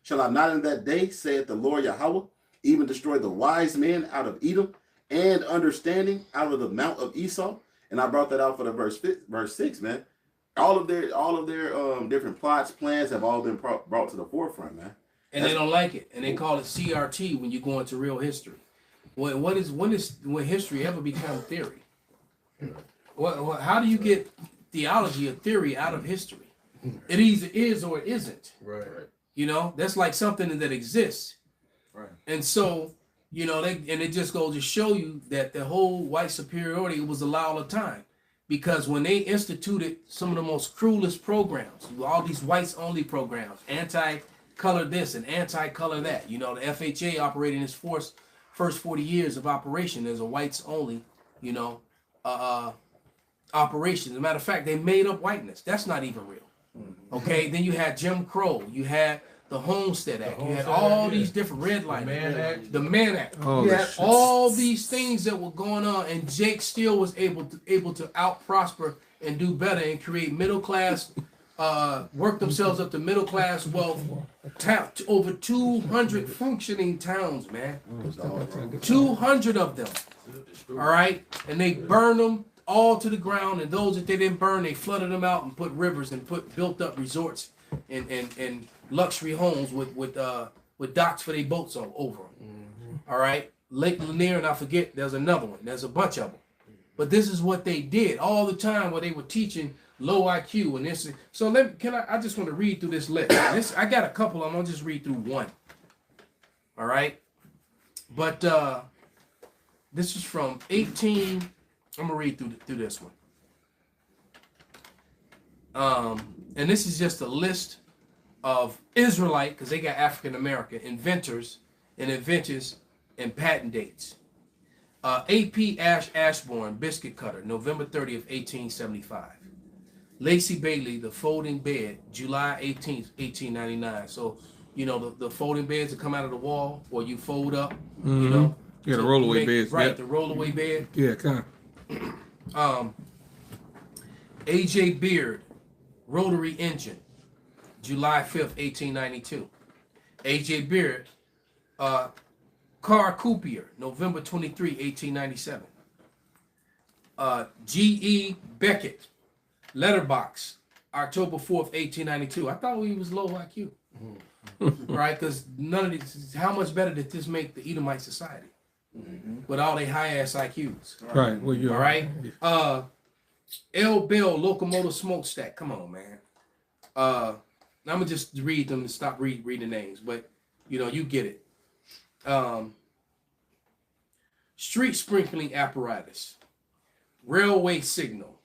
Shall I not in that day, saith the Lord Yahweh, even destroy the wise men out of Edom and understanding out of the mount of Esau?" And I brought that out for the verse 6, man. All of their different plots, plans have all been brought to the forefront, man. And they don't like it, and they call it CRT when you go into real history. When history ever become theory? How do you get theology or theory out of history? It either is or it isn't. Right. That's like something that exists. Right. And so, it just goes to show you that the whole white superiority was a lie all the time. Because when they instituted some of the most cruelest programs, all these whites only programs, anti-color this and anti-color that, the FHA operating its first 40 years of operation as a whites only, operation. As a matter of fact, they made up whiteness. That's not even real. Okay. Then you had Jim Crow. You had the Homestead Act. You had all these different red line. The Mann Act. You had all these things that were going on, and Jake still was able to out prosper and do better and create middle class, work themselves up to middle class wealth. Over 200 functioning towns, man. 200 of them. All right, and they burned them all to the ground, and those that they didn't burn, they flooded them out and put rivers and built up resorts and luxury homes with docks for their boats over them. All right, Lake Lanier, and I forget there's another one. There's a bunch of them, but this is what they did all the time where they were teaching low IQ and this. So I just want to read through this list. I got a couple. I'm gonna just read through one. All right, but this is from 18. I'm gonna read through this one. And this is just a list of Israelite, because they got African American inventors and inventions and patent dates. A.P. Ashburn, biscuit cutter, November 30th, 1875. Lacey Bailey, The Folding Bed, July 18th, 1899. So, you know, the folding beds that come out of the wall, or you fold up, you know. Yeah, the to rollaway make- beds. Right, Yeah. the rollaway bed. Yeah, kind of. A.J. Beard, Rotary Engine, July 5th, 1892. A.J. Beard, Car Coupier, November 23, 1897. G.E. Beckett, Letterbox, October 4th, 1892. I thought he was low IQ. Right? Because none of these, how much better did this make the Edomite society? With all their high ass IQs. Right. Well, you All right. L. Bell Locomotive Smokestack. Come on, man. I'm gonna just read them and stop reading names, but you know, you get it. Street sprinkling apparatus, railway signal,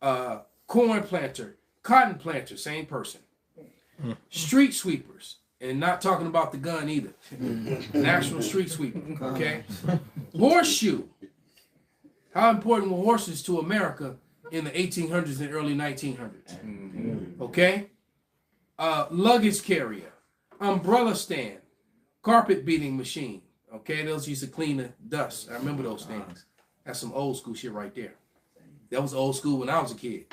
corn planter, cotton planter, same person. Street sweepers, and not talking about the gun either. An actual street sweeper. Okay. Horseshoe. How important were horses to America in the 1800s and early 1900s? Okay. Luggage carrier, umbrella stand, carpet beating machine. Okay, those used to clean the dust. I remember those things. That's some old school shit right there. That was old school when I was a kid.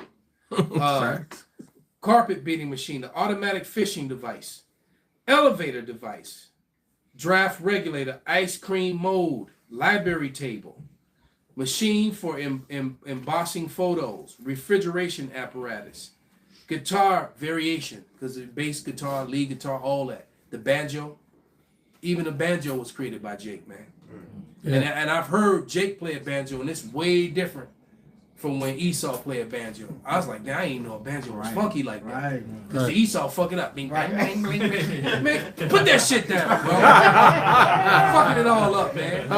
Carpet beating machine, the automatic fishing device, elevator device, draft regulator, ice cream mold, library table, machine for embossing photos, refrigeration apparatus, guitar variation, because the bass guitar, lead guitar, all that. The banjo, even the banjo was created by Jake, man. Yeah. And I've heard Jake play a banjo, and it's way different from when Esau played a banjo. I was like, man, I didn't know a banjo was funky like that. Because the Esau fuck it up. Bing, bang, bang, bang, bang. Man, put that shit down, bro. Fucking it all up, man.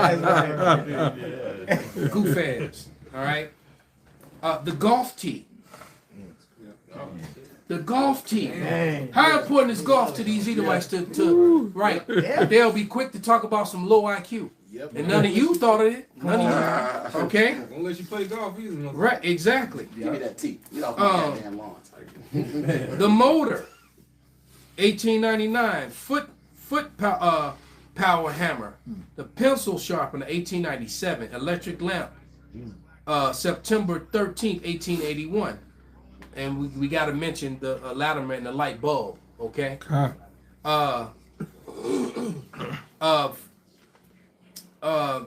Goof ass. All right. The golf tee. The golf tee. How important is golf to these Edomites to right? They'll be quick to talk about some low IQ. And none of you thought of it. None of you. Okay? Unless you play golf, either. Right, exactly. Give me that tea. Get off my goddamn lawn. The motor, 1899. Power hammer. The pencil sharpener, 1897. Electric lamp, September 13th, 1881. And we got to mention the ladder and the light bulb. Okay.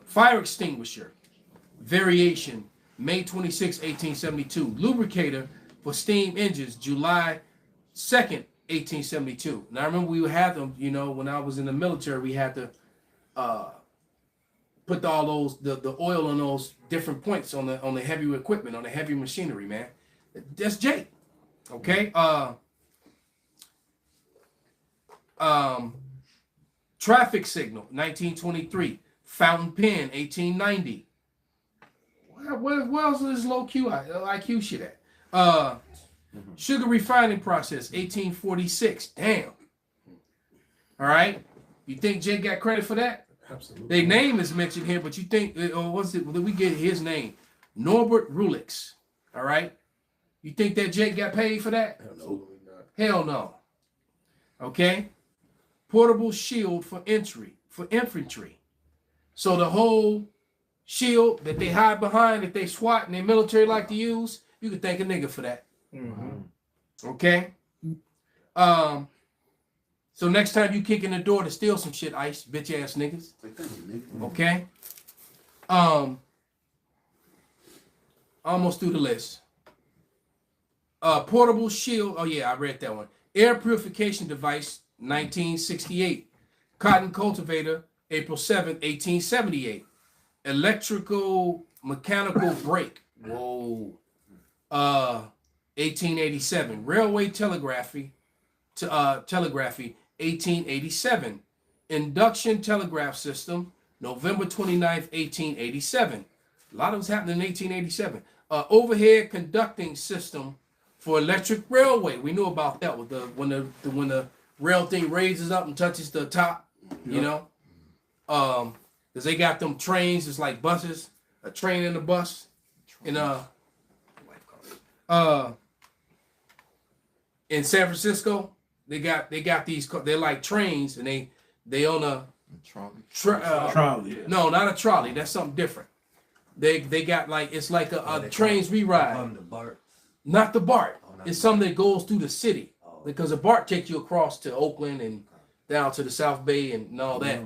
Fire extinguisher, variation, May 26, 1872. Lubricator for steam engines, July 2nd, 1872. Now I remember we would have them, you know, when I was in the military, we had to put all those the oil on those different points on the heavy equipment, on the heavy machinery, man. That's Jake. Okay. Traffic signal, 1923. Fountain pen, 1890. Where else is this low IQ shit at? Sugar refining process, 1846. Damn. All right. You think Jake got credit for that? Absolutely. Their name is mentioned here, but you think, or what's it? Did we get his name? Norbert Rulix. All right. You think that Jake got paid for that? Absolutely not. Hell no. Okay. Portable shield for infantry. So the whole shield that they hide behind, that they SWAT and their military like to use, you could thank a nigga for that. Okay. So next time you kick in the door to steal some shit, ICE, bitch ass niggas. Okay. Almost through the list. Portable shield. Oh yeah, I read that one. Air purification device, 1968. Cotton cultivator, April 7th, 1878. Electrical mechanical brake. Whoa. 1887. Railway telegraphy, 1887. Induction telegraph system, November 29th, 1887. A lot of was happening in 1887. Overhead conducting system for electric railway. We knew about that with when the rail thing raises up and touches the top, you know. Because they got them trains, it's like buses, a train and a bus. And in San Francisco, they got these. They're like trains, and they on a Trolley. No, not a trolley. That's something different. They got like it's like a trains we ride. The BART. Not the BART. It's something that goes through the city because the BART takes you across to Oakland and down to the South Bay and all that.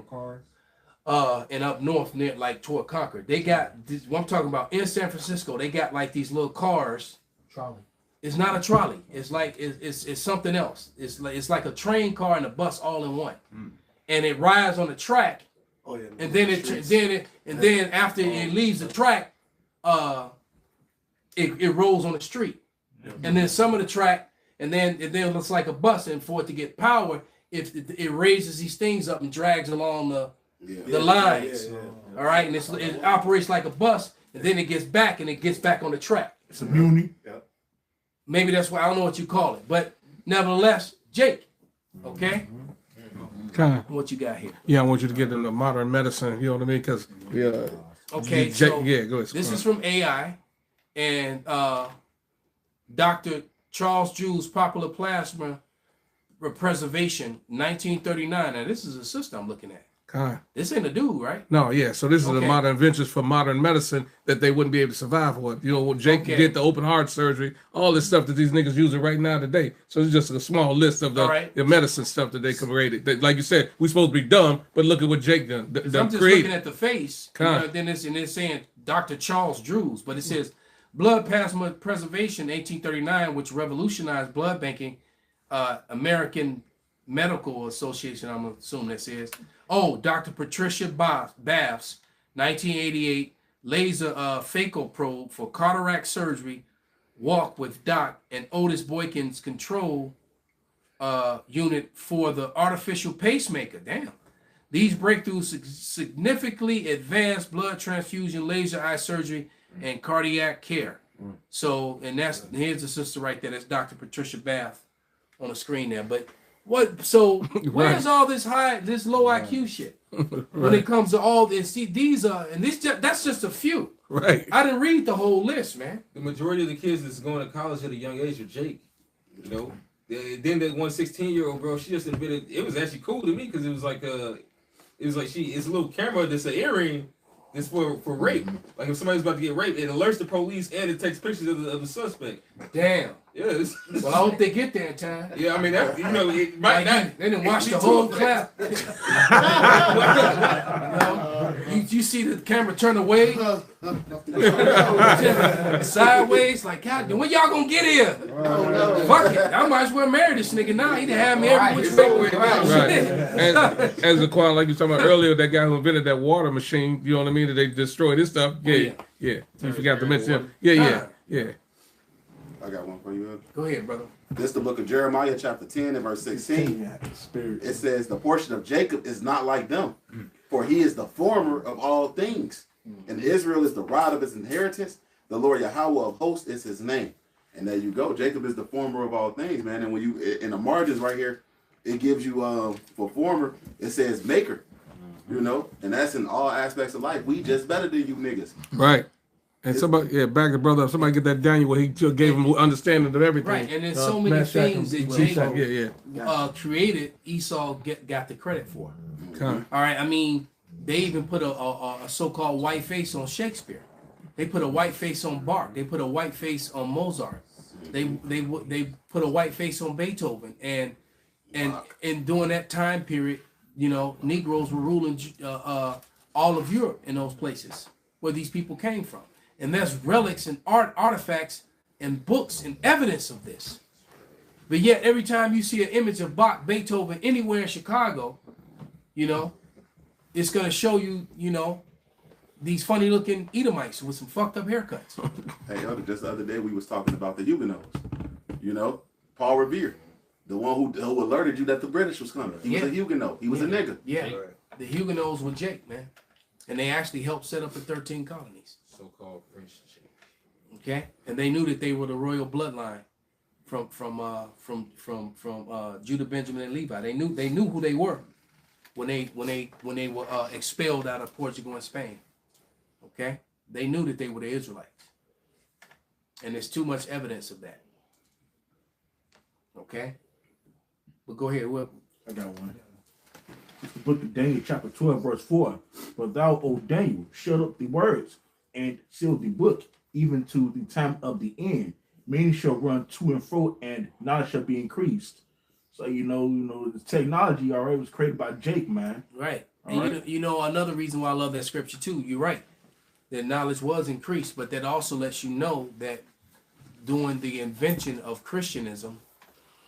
And up north near like toward Concord. They got this, what I'm talking about in San Francisco. They got like these little cars. Trolley. It's not a trolley. It's like it's something else. It's like a train car and a bus all in one, and it rides on the track. Oh yeah. And then after it leaves the track, it rolls on the street, and then some of the track, and then it looks like a bus. And for it to get power, if it raises these things up and drags along the lines, all right, and it operates like a bus, and then it gets back on the track. It's a muni. Maybe that's why I don't know what you call it, but nevertheless, Jake. Okay. What you got here? Yeah, I want you to get into modern medicine. You know what I mean? Because okay, Jake, so yeah, go ahead. This is from AI, and Dr. Charles Drew's Popular Plasma Preservation, 1939. Now this is a sister I'm looking at. This ain't a dude, right? No, yeah. So this is the modern inventions for modern medicine that they wouldn't be able to survive with. You know, when Jake did the open heart surgery, all this stuff that these niggas using right now today. So it's just a small list of the medicine stuff that they created. That, like you said, we supposed to be dumb, but look at what Jake done. I'm just looking at the face. Then it's saying Dr. Charles Drews, but it says blood plasma preservation, 1839, which revolutionized blood banking. American Medical Association, I'm assuming that says. Oh, Dr. Patricia Baths, 1988, laser phaco probe for cataract surgery, walk with Doc, and Otis Boykins control unit for the artificial pacemaker. Damn. These breakthroughs significantly advanced blood transfusion, laser eye surgery, and cardiac care. So, and here's the sister right there. That's Dr. Patricia Bath on the screen there. But where's all this low IQ shit when it comes to all this? See, that's just a few. Right. I didn't read the whole list, man. The majority of the kids that's going to college at a young age are Jake. You know, then that 16-year-old girl, she just admitted it was actually cool to me because it was like it's a little camera that's an earring. It's for rape. Like if somebody's about to get raped, it alerts the police and it takes pictures of the suspect. Damn. Yeah. Well, I hope they get there in time. Yeah, I mean that. You know, it might not. They didn't watch the whole clap. You see the camera turn away, sideways, like God, when y'all gonna get here? Fuck it, I might as well marry this nigga now. He done had me every which way. Right. And as a qual, like you were talking about earlier, that guy who invented that water machine, you know what I mean? That they destroyed his stuff. Yeah. You forgot to mention him. Yeah. I got one for you. Go ahead, brother. This is the book of Jeremiah, chapter 10 and verse 16. It says, the portion of Jacob is not like them, for he is the former of all things. And Israel is the rod of his inheritance. The Lord Yahweh of hosts is his name. And there you go. Jacob is the former of all things, man. And when you, in the margins right here, it gives you, for former, it says maker. You know, and that's in all aspects of life. We just better than you niggas. Right. And somebody, back the brother up. Somebody get that Daniel where he gave him understanding of everything. Right, and there's so many things that Jacob created, Esau got the credit for. All right, I mean, they even put a so-called white face on Shakespeare. They put a white face on Bach. They put a white face on Mozart. They put a white face on Beethoven. And during that time period, you know, Negroes were ruling all of Europe in those places where these people came from. And there's relics and artifacts and books and evidence of this. But yet, every time you see an image of Bach, Beethoven, anywhere in Chicago, you know, it's going to show you, you know, these funny looking Edomites with some fucked up haircuts. Hey, just the other day we was talking about the Huguenots. You know, Paul Revere, the one who alerted you that the British was coming. He was a Huguenot. He was a nigga. Yeah, the Huguenots were Jake, man. And they actually helped set up the 13 colonies. So-called Prince Jake. Okay, and they knew that they were the royal bloodline from Judah, Benjamin, and Levi. They knew who they were when they were expelled out of Portugal and Spain. Okay, they knew that they were the Israelites, and there's too much evidence of that. Okay. But go ahead. What? I got one. It's the book of Daniel, chapter 12, verse 4. But thou, O Daniel, shut up the words and seal the book, even to the time of the end. Many shall run to and fro, and knowledge shall be increased. So you know, the technology already was created by Jake, man. Right. All And right. you know another reason why I love that scripture too. You're right. That knowledge was increased, but that also lets you know that during the invention of Christianism,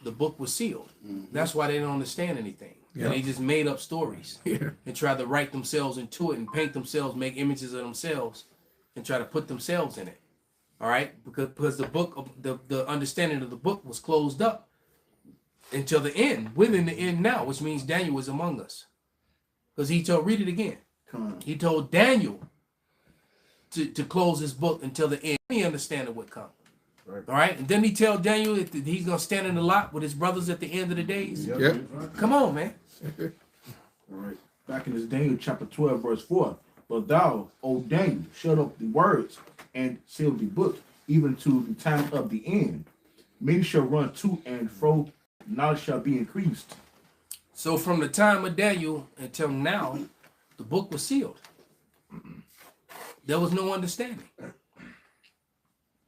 the book was sealed. That's why they don't understand anything. Yeah. And they just made up stories and try to write themselves into it and paint themselves, make images of themselves, and try to put themselves in it. All right, because the book, the understanding of the book was closed up until the end. We're in the end now, which means Daniel was among us. Because he told, read it again. Come on. He told Daniel to close his book until the end. He understand what come. Right. All right, and then he tell Daniel that he's gonna stand in the lot with his brothers at the end of the days. Yep. Come on, man. All right. Back in this Daniel, chapter 12, verse 4. But thou, O Daniel, shut up the words and seal the book, even to the time of the end. Many shall run to and fro, knowledge shall be increased. So from the time of Daniel until now, the book was sealed. There was no understanding.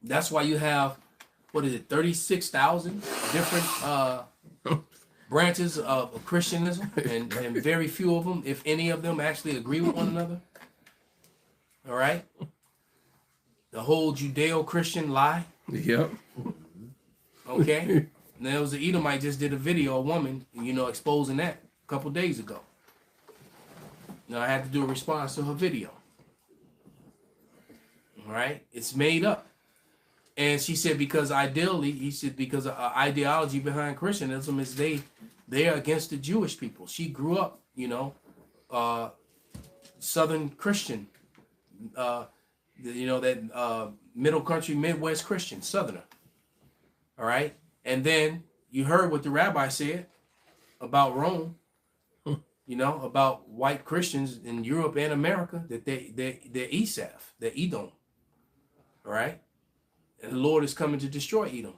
That's why you have, 36,000 different branches of Christianism, and very few of them, if any of them, actually agree with one another. All right? The whole Judeo-Christian lie. Yep. Okay? And there was an Edomite just did a video, a woman, exposing that a couple days ago. Now I had to do a response to her video. All right? It's made up. And she said because ideology behind Christianism is they're against the Jewish people. She grew up, Southern Christian, middle country, Midwest Christian, Southerner. All right. And then you heard what the rabbi said about Rome, about white Christians in Europe and America, that they're Esau, they're Edom. All right. And the Lord is coming to destroy Edom.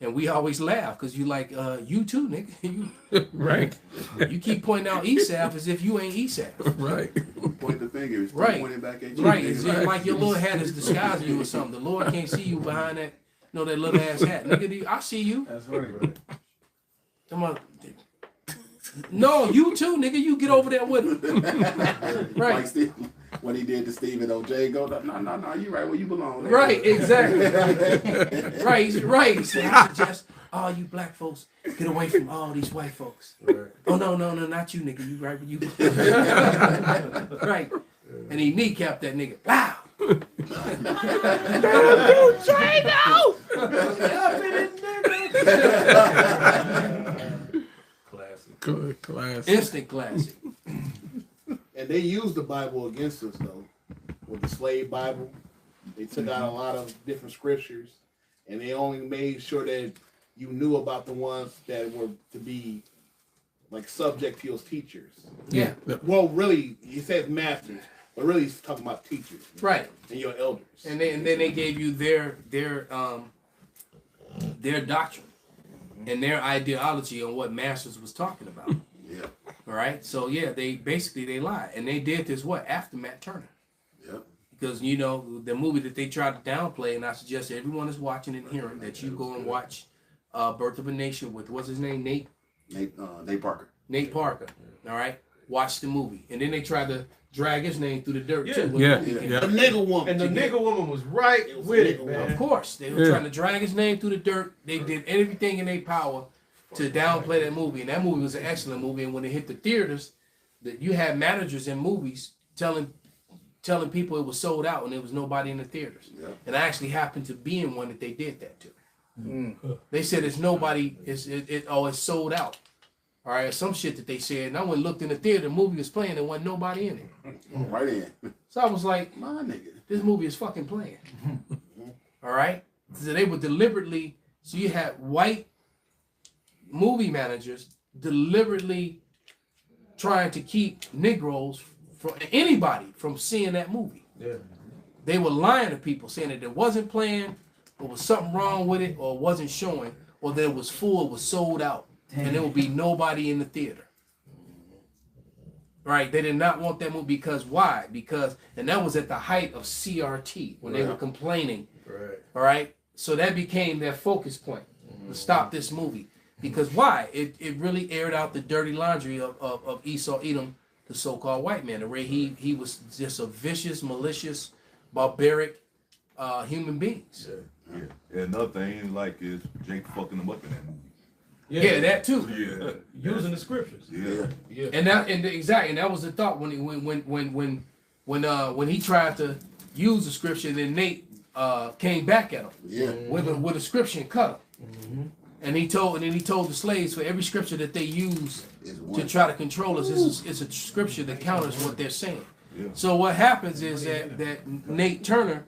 And we always laugh because you like, you too, nigga. Right. You keep pointing out Esau as if you ain't Esau. Right. Point the finger. Right. Pointing back at you. Right. It's like your little hat is disguising you or something. The Lord can't see you behind that, that little ass hat. Nigga, I see you. That's funny, bro. Come on. No, you too, nigga. You get over there with him. Right. Like Steve, when he did to Stephen O.J. go, no, you right where you belong. Right, exactly. Right. He said, I suggest all you black folks get away from all these white folks. Right. Oh, no, not you, nigga. You right where you Right. And he kneecapped that nigga. Wow. Classic. Good class. Instant classic. And they used the Bible against us though, with the slave Bible. They took out a lot of different scriptures, and they only made sure that you knew about the ones that were to be like subject to your teachers. Yeah. Well, really, he says masters, but really he's talking about teachers. Right. And your elders. And then they gave you their doctrine and their ideology on what Masters was talking about. Yeah. All right. So yeah, they lied, and they did this after Matt Turner. Yep. Because the movie that they tried to downplay, and I suggest everyone is watching and hearing that you go and watch Birth of a Nation with what's his name, Nate Parker. Nate Parker. All right. Watch the movie, and then they tried to drag his name through the dirt too. when Yeah. the movie came Yeah. out. The nigga woman. And the nigga woman was right with it, Of man. course, they were Yeah. trying to drag his name through the dirt. They did everything in their power to downplay that movie, and that movie was an excellent movie. And when it hit the theaters, that you had managers in movies telling people it was sold out and there was nobody in the theaters. Yeah. And I actually happened to be in one that they did that to. They said it's nobody. It's sold out. All right, some shit that they said, and I went and looked in the theater. The movie was playing, there wasn't nobody in it. Right in. So I was like, My nigga. this movie is fucking playing. All right? So they were deliberately, so you had white movie managers deliberately trying to keep Negroes, from anybody, from seeing that movie. Yeah. They were lying to people, saying that it wasn't playing, or was something wrong with it, or wasn't showing, or that it was full, it was sold out, and there would be nobody in the theater. Right? They did not want that movie because why? Because, and that was at the height of CRT when they were complaining. Right. All right. So that became their focus point to stop this movie. Because why? It really aired out the dirty laundry of Esau Edom, the so-called white man. The way he was just a vicious, malicious, barbaric human beings. Yeah. And another thing like is Jake fucking them up in that movie. Yeah, that too. Yeah. Using the scriptures. Yeah. And that was the thought when he tried to use the scripture, and then Nate came back at him with a scripture and cut him. And he told the slaves, for every scripture that they use to try to control us, it's a scripture that counters what they're saying. Yeah. So what happens is that Nate Turner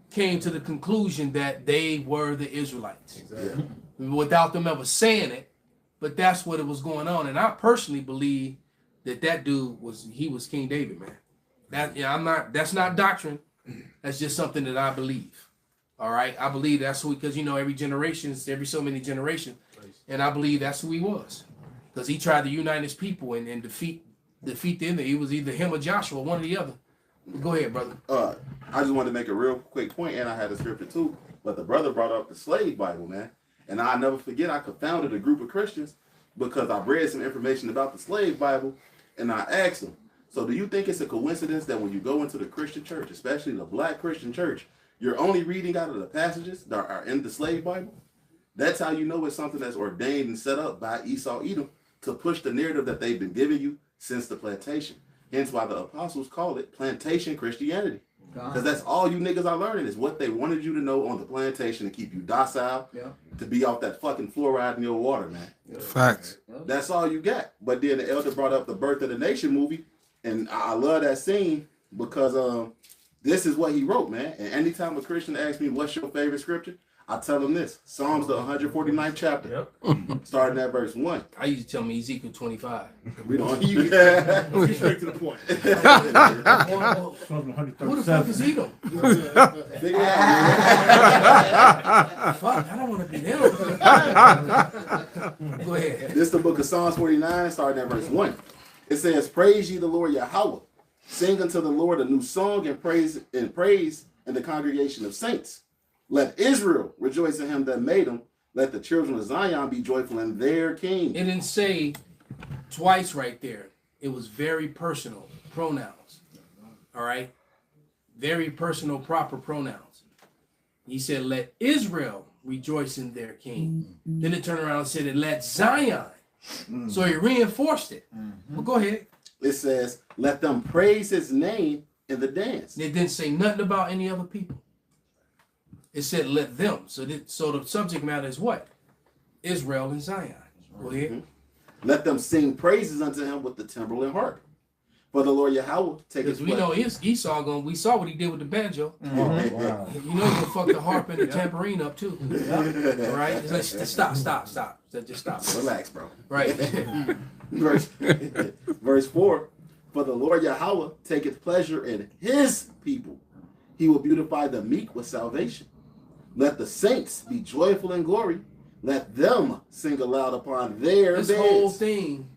came to the conclusion that they were the Israelites. Exactly. Without them ever saying it, but that's what it was going on. And I personally believe that dude was King David, man. That's not doctrine. That's just something that I believe. All right, I believe that's who, because every so many generations, and I believe that's who he was, because he tried to unite his people and defeat the enemy. It was either him or Joshua, one or the other. Go ahead, brother. I just wanted to make a real quick point, and I had a scripture too. But the brother brought up the slave Bible, man, and I'll never forget. I confounded a group of Christians because I read some information about the slave Bible, and I asked them, so do you think it's a coincidence that when you go into the Christian church, especially the black Christian church, you're only reading out of the passages that are in the slave Bible? That's how you know it's something that's ordained and set up by Esau Edom to push the narrative that they've been giving you since the plantation. Hence why the apostles call it plantation Christianity. Because that's all you niggas are learning is what they wanted you to know on the plantation to keep you docile, to be off that fucking fluoride in your water, man. Facts. That's all you got. But then the elder brought up the Birth of the Nation movie, and I love that scene because this is what he wrote, man. And anytime a Christian asks me, what's your favorite scripture? I tell them this. Psalms, the 149th chapter. Starting at verse 1. I used to tell me Ezekiel 25. We don't use that. Straight to the point. Who the fuck is Edom? Fuck, I don't want to be them. Go ahead. This is the book of Psalms 49, starting at verse 1. It says, praise ye the Lord Yahweh. Sing unto the Lord a new song and praise in the congregation of saints. Let Israel rejoice in him that made him. Let the children of Zion be joyful in their king. It didn't say twice right there. It was very personal pronouns. All right? Very personal, proper pronouns. He said, let Israel rejoice in their king. Then it turned around and said, let Zion. So he reinforced it. Well, go ahead. It says, let them praise his name in the dance. It didn't say nothing about any other people. It said, let them. So the subject matter is what? Israel and Zion. Go ahead. Let them sing praises unto him with the timbrel and harp. For the Lord Yahweh take his Because we know Esau we saw what he did with the banjo. Wow. You know he's gonna fuck the harp and the tambourine up too. All right? Just stop. Just stop. Relax, bro. Right. Verse 4. For the Lord Yahweh taketh pleasure in his people. He will beautify the meek with salvation. Let the saints be joyful in glory. Let them sing aloud upon their This beds. whole thing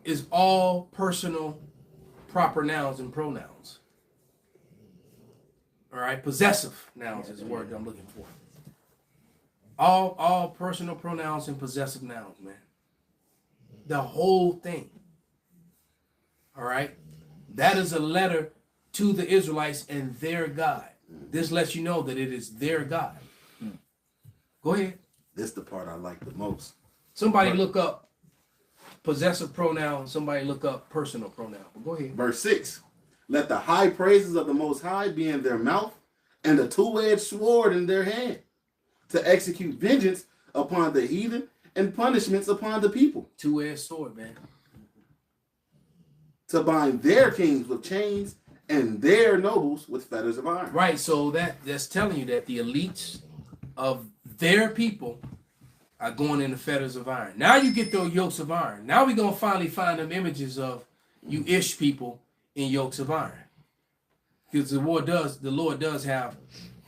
is all personal, proper nouns and pronouns. All right, possessive nouns is the word I'm looking for. All personal pronouns and possessive nouns, man. The whole thing. All right, that is a letter to the Israelites and their God. This lets you know that it is their God. Go ahead. This is the part I like the most. Somebody look up possessive pronoun. Somebody look up personal pronoun. But go ahead. Verse 6. Let the high praises of the Most High be in their mouth and a two-edged sword in their hand to execute vengeance upon the heathen and punishments upon the people. Two-edged sword, man. To bind their kings with chains and their nobles with fetters of iron. Right, so that's telling you that the elites of their people are going in the fetters of iron. Now you get those yokes of iron. Now we're going to finally find them images of you Ish people in yokes of iron. Because the Lord does have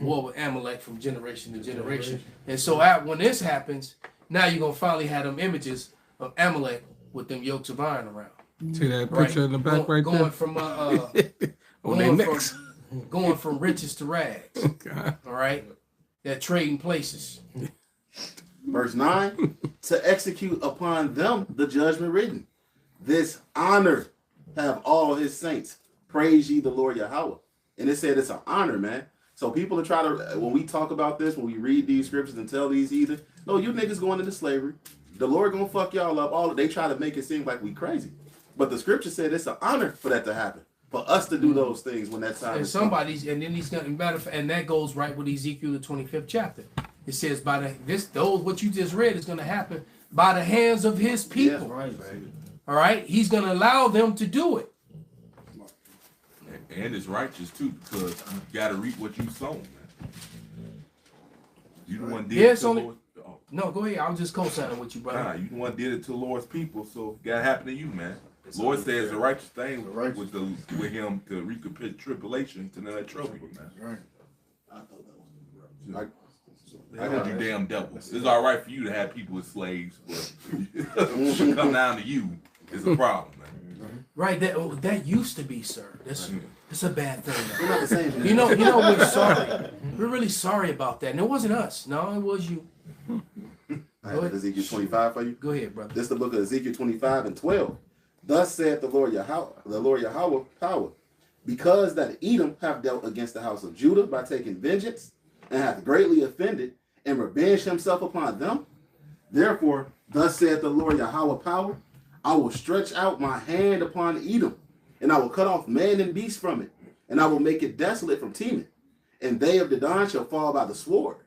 war with Amalek from generation to generation. And so when this happens, now you're gonna finally have them images of Amalek with them yokes of iron around. See that picture in the back right going there? From On their necks. going from riches to rags. God. All right, they're trading places. Verse 9, to execute upon them the judgment written. This honor have all his saints. Praise ye the Lord Yahweh. And it said it's an honor, man. So people are trying to, when we talk about this, when we read these scriptures and tell these heathen, no, you niggas going into slavery. The Lord gonna fuck y'all up. They try to make it seem like we crazy. But the scripture said it's an honor for that to happen. For us to do those things when that time And is somebody's, and then he's gonna matter, and that goes right with Ezekiel the 25th chapter. It says what you just read is gonna happen by the hands of his people. Yeah, right. All right, he's gonna allow them to do it. And it's righteous too, because you gotta reap what you sow, man. You the one did Yeah, it it's to only- Lord. No, go ahead. I'm just co-signing with you, brother. Nah, you the one did it to the Lord's people, so it gotta happen to you, man. Lord says the righteous thing with him to recompense tribulation to not trouble you, man. Right. I got you damn devils. It's all right for you to have people as slaves, but it should come down to you. It's a problem, man. Right, that used to be, sir. That's a bad thing. We're not the same, man. You know, we're sorry. We're really sorry about that. And it wasn't us. No, it was you. I have Ezekiel 25 for you. Go ahead, brother. This is the book of Ezekiel 25 and 12. Thus saith the Lord Yahweh power, because that Edom have dealt against the house of Judah by taking vengeance, and hath greatly offended, and revenged himself upon them. Therefore, thus saith the Lord Yahweh power, I will stretch out my hand upon Edom, and I will cut off man and beast from it, and I will make it desolate from Teman, and they of Dedan shall fall by the sword,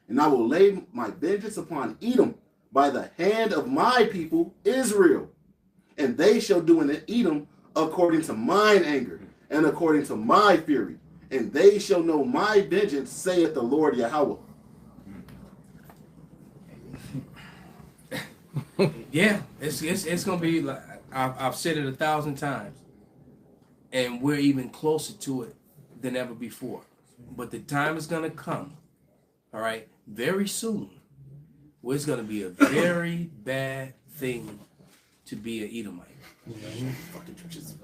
and I will lay my vengeance upon Edom by the hand of my people Israel, and they shall do in Edom according to mine anger and according to my fury, and they shall know my vengeance, saith the Lord Yahweh. Yeah, it's gonna be like I've said it 1,000 times, and we're even closer to it than ever before. But the time is gonna come, all right, very soon, where it's gonna be a very bad thing to be an Edomite.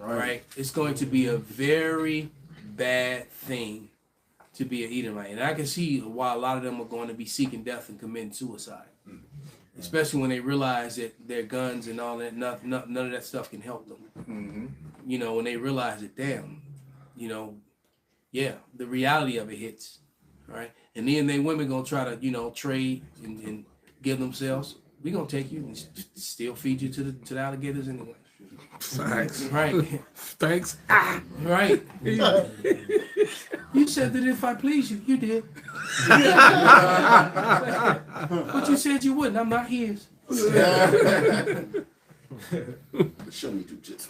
All right, it's going to be a very bad thing to be an Edomite, and I can see why a lot of them are going to be seeking death and committing suicide. Especially when they realize that their guns and all that, none of that stuff can help them. Mm-hmm. You know, when they realize that, damn, yeah, the reality of it hits, right? And then they women gonna try to, trade and give themselves. We gonna take you and still feed you to the alligators anyway. Thanks. Right. Thanks. Right. You said that if I please you, you did. But you said you wouldn't. I'm not his. Show me jujitsu.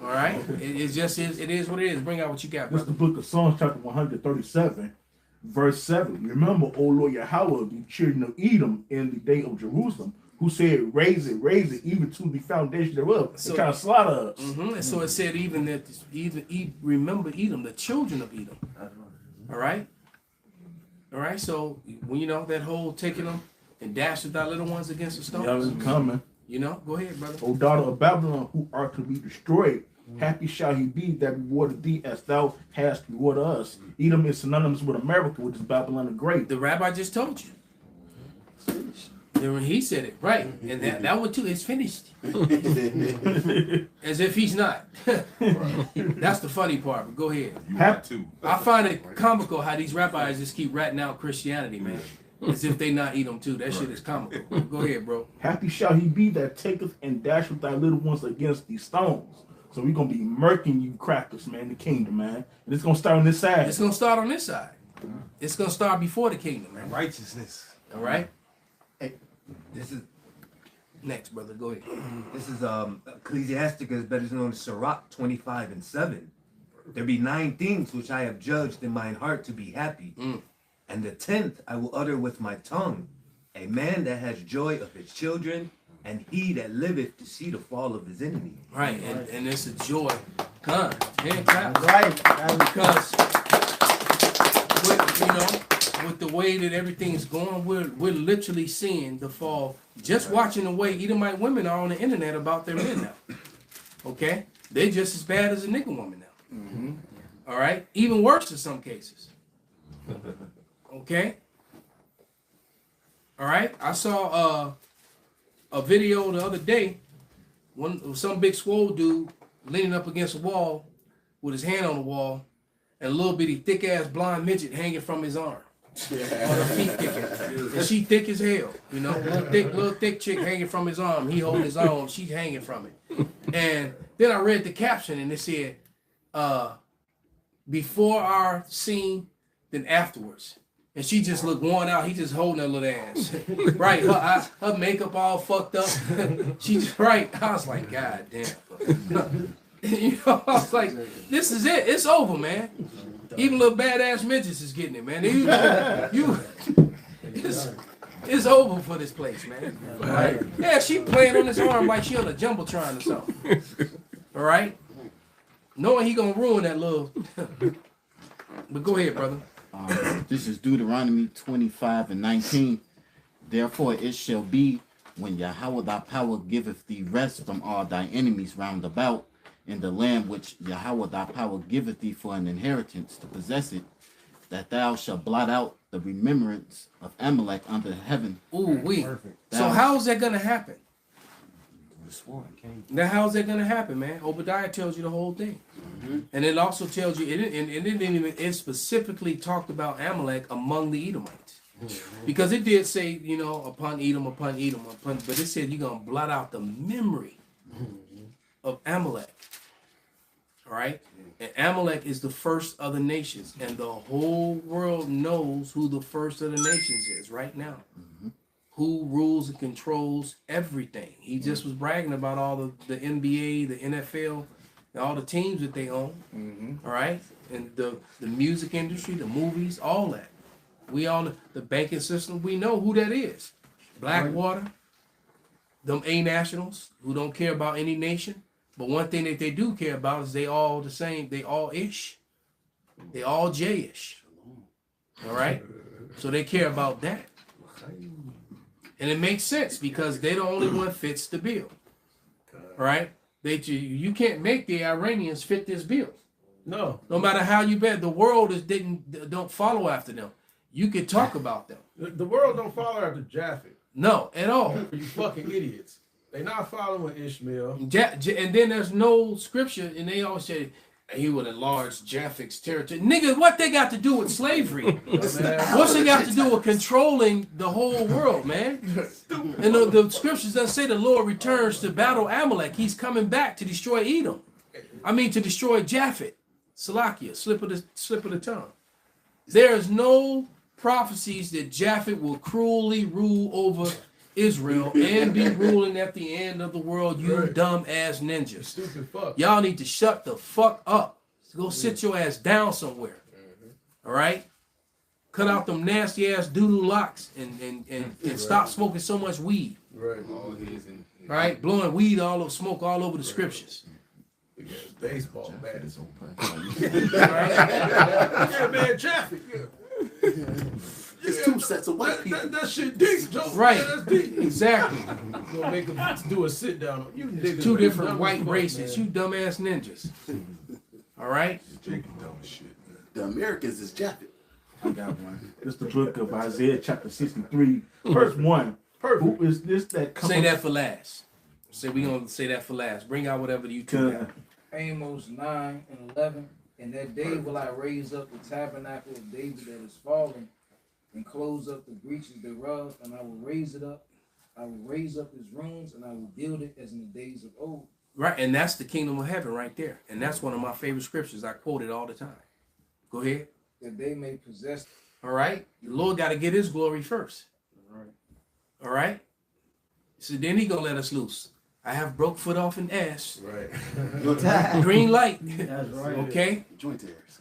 All right. It just is. It is what it is. Bring out what you got, This is brother. the book of Psalms, chapter 137, verse 7. Remember, O Lord Yahweh, the children of Edom in the day of Jerusalem, who said, raise it, even to the foundation thereof. So- They kind of slaughter us. Mm-hmm. And so it said even that remember Edom, the children of Edom. All right. All right. So when that whole taking them and dashing thy little ones against the stones. Y'all is coming. Go ahead, brother. O daughter of Babylon, who are to be destroyed, happy shall he be that rewarded thee as thou hast rewarded us. Edom is synonymous with America, which is Babylon the Great. The rabbi just told you. He said it right, and that one too is finished. As if he's not. That's the funny part. But go ahead. You have to. I find it comical how these rabbis just keep ratting out Christianity, man, as if they not eat them too. That shit is comical. Go ahead, bro. Happy shall he be that taketh and dasheth thy little ones against these stones. So we're going to be murking you crackers, man, the kingdom, man. And it's going to start on this side. It's gonna start on this side. It's gonna start before the kingdom, man. Righteousness. All right. This is Next, brother. Go ahead. this is Ecclesiasticus, better known as Sirach 25 and 7. There be 9 things which I have judged in mine heart to be happy, and the 10th I will utter with my tongue. A man that has joy of his children, and he that liveth to see the fall of his enemy. Right, and it's a joy. Come, hand clap. Right. Because with the way that everything's going, we're literally seeing the fall. Just watching the way Edomite women are on the internet about their men now. Okay? They're just as bad as a nigga woman now. Mm-hmm. All right? Even worse in some cases. Okay? All right? I saw a video the other day. Some big swole dude leaning up against a wall with his hand on the wall, and a little bitty thick ass blonde midget hanging from his arm. On her feet kicking. And she thick as hell, you know, little thick chick hanging from his arm. He holding his arm, she's hanging from it. And then I read the caption and it said, before our scene, then afterwards. And she just looked worn out. He just holding her little ass. Right. Her makeup all fucked up. She just, right. I was like, God damn. You know, I was like, this is it. It's over, man. Even little badass midgets is getting it, man. It's over for this place, man. Right? Yeah, she playing on his arm like she on a jumbotron or something. All right? Knowing he gonna ruin that little... But go ahead, brother. This is Deuteronomy 25:19. Therefore it shall be, when Yahweh thy power giveth thee rest from all thy enemies round about, in the land which Yahweh thy power giveth thee for an inheritance to possess it, that thou shalt blot out the remembrance of Amalek under heaven. Ooh, wee. So how is that gonna happen? Now how's that gonna happen, man? Obadiah tells you the whole thing. And it also tells you, it specifically talked about Amalek among the Edomites. Because it did say, you know, upon Edom, but it said you're going to blot out the memory of Amalek. All right? And Amalek is the first of the nations. And the whole world knows who the first of the nations is right now. Who rules and controls everything. He just was bragging about all the NBA, the NFL, all the teams that they own, all right? And the music industry, the movies, all that. We all, the banking system, we know who that is. Blackwater, them A-nationals who don't care about any nation. But one thing that they do care about is they all the same, they all ish. They all J-ish. All right? So they care about that. And it makes sense because they're the only one fits the bill. All right? You can't make the Iranians fit this bill. No matter how you bet, the world don't follow after them. You can talk about them. The world don't follow after Japhet. No, at all. You fucking idiots. They not following Ishmael. And then there's no scripture, and they always say he would enlarge Japheth's territory. Nigga, what they got to do with slavery? What's they got to do with controlling the whole world, man? And the scriptures doesn't say the Lord returns to battle Amalek. He's coming back to destroy Edom. I mean, to destroy Japheth. Salakia, slip of the tongue. There is no prophecies that Japheth will cruelly rule over Israel and be ruling at the end of the world, you dumb ass ninjas. Stupid fuck. Y'all need to shut the fuck up. Go sit your ass down somewhere. All right? Cut out them nasty ass doodoo locks and stop smoking so much weed. Right. All right? Blowing weed smoke all over the scriptures. Baseball bat is open. Yeah, man, Japhet. It's two sets of white people. That shit deep, Joe. Right. Man, that's deep. Exactly. Gonna make them do a sit down. You niggas. Two different white races. You dumbass ninjas. All right? The Americans is Japhet. I got one. It's the book of Isaiah chapter 63, verse 1. Who is this that comes? Say that for last. We're going to say that for last. Bring out whatever you two got. Amos 9 and 11. In that day will I raise up the tabernacle of David that is fallen, and close up the breaches thereof, and I will raise it up. I will raise up his ruins, and I will build it as in the days of old. Right, and that's the kingdom of heaven right there. And that's one of my favorite scriptures. I quote it all the time. Go ahead. That they may possess. All right. The Lord got to get his glory first. All right. So then he going to let us loose. I have broke foot off and ass. Right. Green light. That's right. Okay. Joint tears.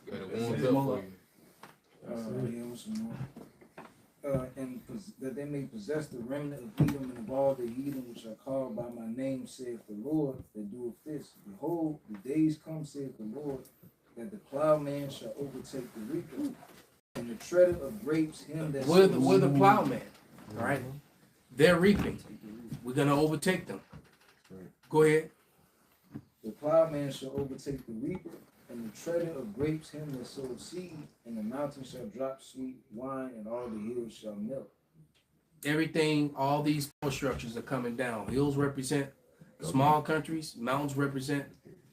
And that they may possess the remnant of Edom and of all the Edom which are called by my name, saith the Lord, that doeth this. Behold, the days come, saith the Lord, that the plowman shall overtake the reaper, and the treader of grapes him that We're sows the seed. plowman, all right? They're reaping. We're gonna overtake them. Go ahead. The plowman shall overtake the reaper, and the treader of grapes him that sows seed, and the mountain shall drop sweet wine, and all the hills shall melt. Everything, all these power structures are coming down. Hills represent small countries, mountains represent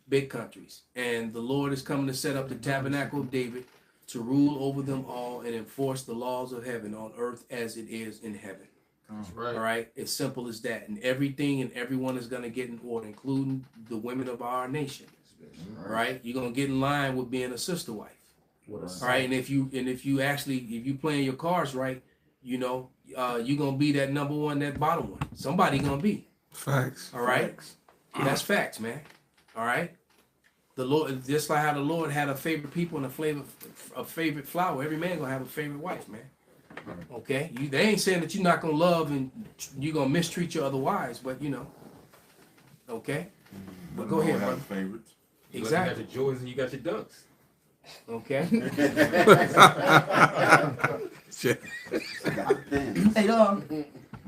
big countries. And the Lord is coming to set up the tabernacle of David to rule over them all and enforce the laws of heaven on earth as it is in heaven. That's right. All right, as simple as that. And everything and everyone is going to get in order, including the women of our nation. All right, you're going to get in line with being a sister wife. All right, and if you actually playing your cards right, you know, you're gonna be that number one, that bottom one. Somebody gonna be. Facts. All right, that's facts, man. All right. The Lord, just like how the Lord had a favorite people and a favorite flower. Every man gonna have a favorite wife, man. Okay, they ain't saying that you're not gonna love and you're gonna mistreat your other wives, but you know. Okay, but go ahead, brother. Favorites. Exactly. You got your joys and you got your ducks. Okay. Hey,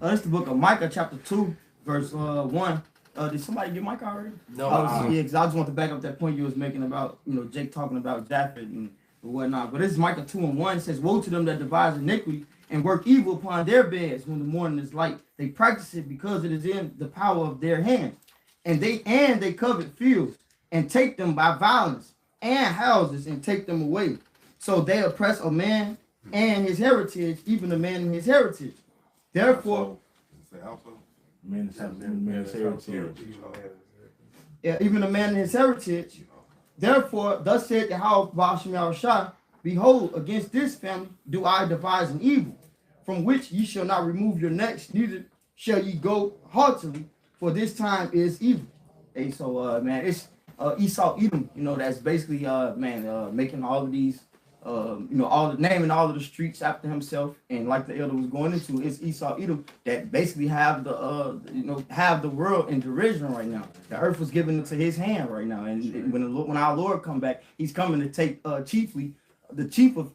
that's the book of Micah, chapter 2, verse 1. Did somebody get Micah already? No. Yeah, because I just want to back up that point you was making about, you know, Jake talking about Japheth and whatnot. But this is Micah 2 and 1. It says, woe to them that devise iniquity and work evil upon their beds when the morning is light. They practice it because it is in the power of their hands. And they covet fields and take them by violence, and houses and take them away. So they oppress a man and his heritage, even a man and his heritage. Therefore, yeah, even a man and his heritage. Therefore, thus said Yahweh Ba'ashem Yahushua, behold, against this family do I devise an evil, from which ye shall not remove your necks, neither shall ye go haughtily, for this time is evil. Hey, so man, it's Esau Edom, you know, that's basically making all of these naming all of the streets after himself, and like the elder was going into, it's Esau Edom that basically have the world in derision right now. The earth was given into his hand right now, and when our Lord come back, he's coming to take chiefly the chief of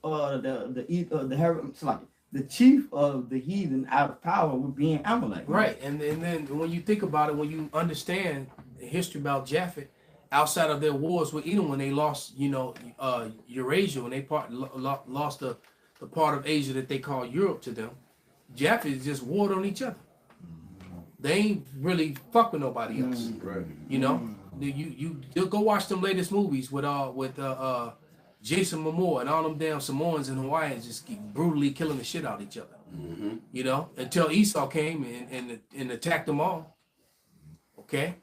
the chief of the heathen out of power with being Amalek. Right, and then when you think about it, when you understand the history about Japheth, outside of their wars with Edom, when they lost, Eurasia, when they lost the part of Asia that they call Europe to them, Japheth just warred on each other. They ain't really fuck with nobody else. Right. You know, you go watch them latest movies with Jason Momoa and all them damn Samoans and Hawaiians just keep brutally killing the shit out of each other. Mm-hmm. You know, until Esau came and attacked them all. Okay.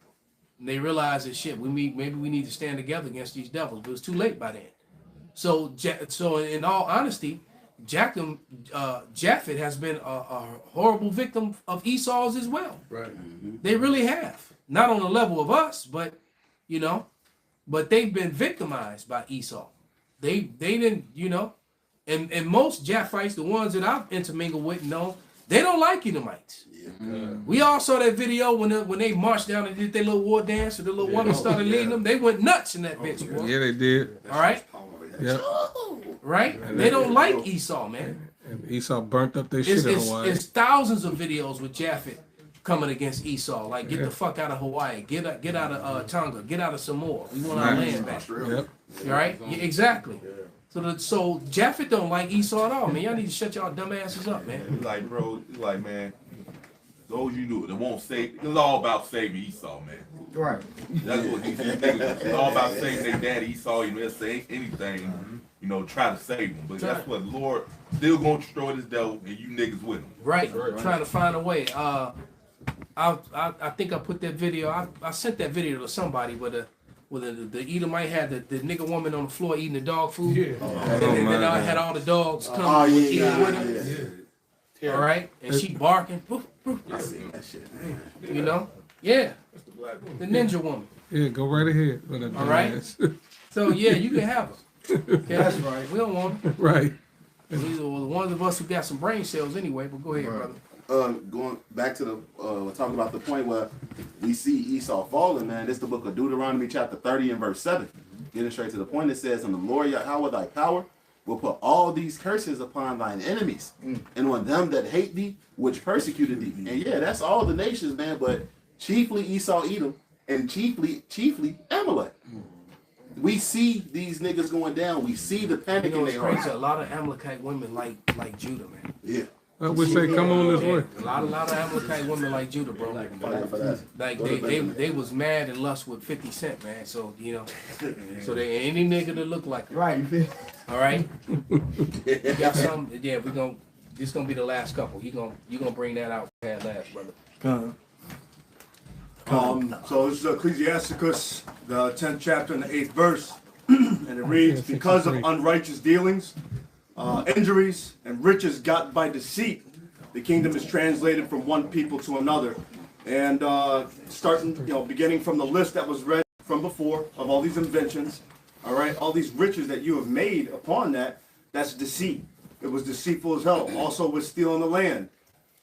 And they realized that shit, maybe we need to stand together against these devils, but it was too late by then. So in all honesty, Japheth has been a horrible victim of Esau's as well. Right. Mm-hmm. They really have. Not on the level of us, but but they've been victimized by Esau. They didn't, and most Japhites, the ones that I've intermingled with, they don't like Edomites. We all saw that video when they marched down and did their little war dance, and the little woman started leading them. They went nuts in that bitch. Bro. Yeah, they did. All right. Yeah. Right. And they don't like Esau, man. And Esau burnt up their shit in Hawaii. It's thousands of videos with Japheth coming against Esau, like get the fuck out of Hawaii, get out of Tonga, get out of Samoa. We want our land back. Yep. All right. Yeah, exactly. So Japheth don't like Esau at all, man. Y'all need to shut y'all dumb asses up, man. Like, bro, man. Those you knew that won't save. It's all about saving Esau, man. Right. That's what these niggas. It's all about saving their daddy Esau. They'll say anything, try to save him. But that's what the Lord still gonna destroy this devil, and you niggas with him. Right. Trying to find a way. I think I put that video. I sent that video to somebody with the Edomite had the nigga woman on the floor eating the dog food. Yeah. And then I had all the dogs come eating with him. Yeah. All right. And she barking. Poof, poof. I seen that shit. Yeah. The ninja woman. Yeah, go right ahead. All right. So yeah, you can have her. Okay? That's right. We don't want her. Right. These are the ones of us who got some brain cells anyway. But go ahead, brother. Going back to we're talking about the point where we see Esau falling, man. This is the book of Deuteronomy chapter 30 and verse 7. Getting straight to the point, it says, "And the Lord Yahweh thy power will put all these curses upon thine enemies, and on them that hate thee, which persecuted thee. And yeah, that's all the nations, man, but chiefly Esau, Edom, and chiefly Amalek. We see these niggas going down. We see the panic You know, in it's their crazy. hearts. A lot of Amalekite women like Judah, man. Yeah. I would say come on this way. A lot of Amalekite women like Judah, bro. Like they was mad and lust with 50 Cent, man. So you know, so they any nigga that look like it. Right, you feel? All right. You got some? Yeah, this gonna be the last couple. You gonna bring that out at last, brother. So this is Ecclesiasticus, the 10th chapter and the 8th verse, and it reads, because of unrighteous dealings, injuries, and riches got by deceit, the kingdom is translated from one people to another. And starting, beginning from the list that was read from before of all these inventions, all right, all these riches that you have made upon that, that's deceit. It was deceitful as hell. Also with stealing the land.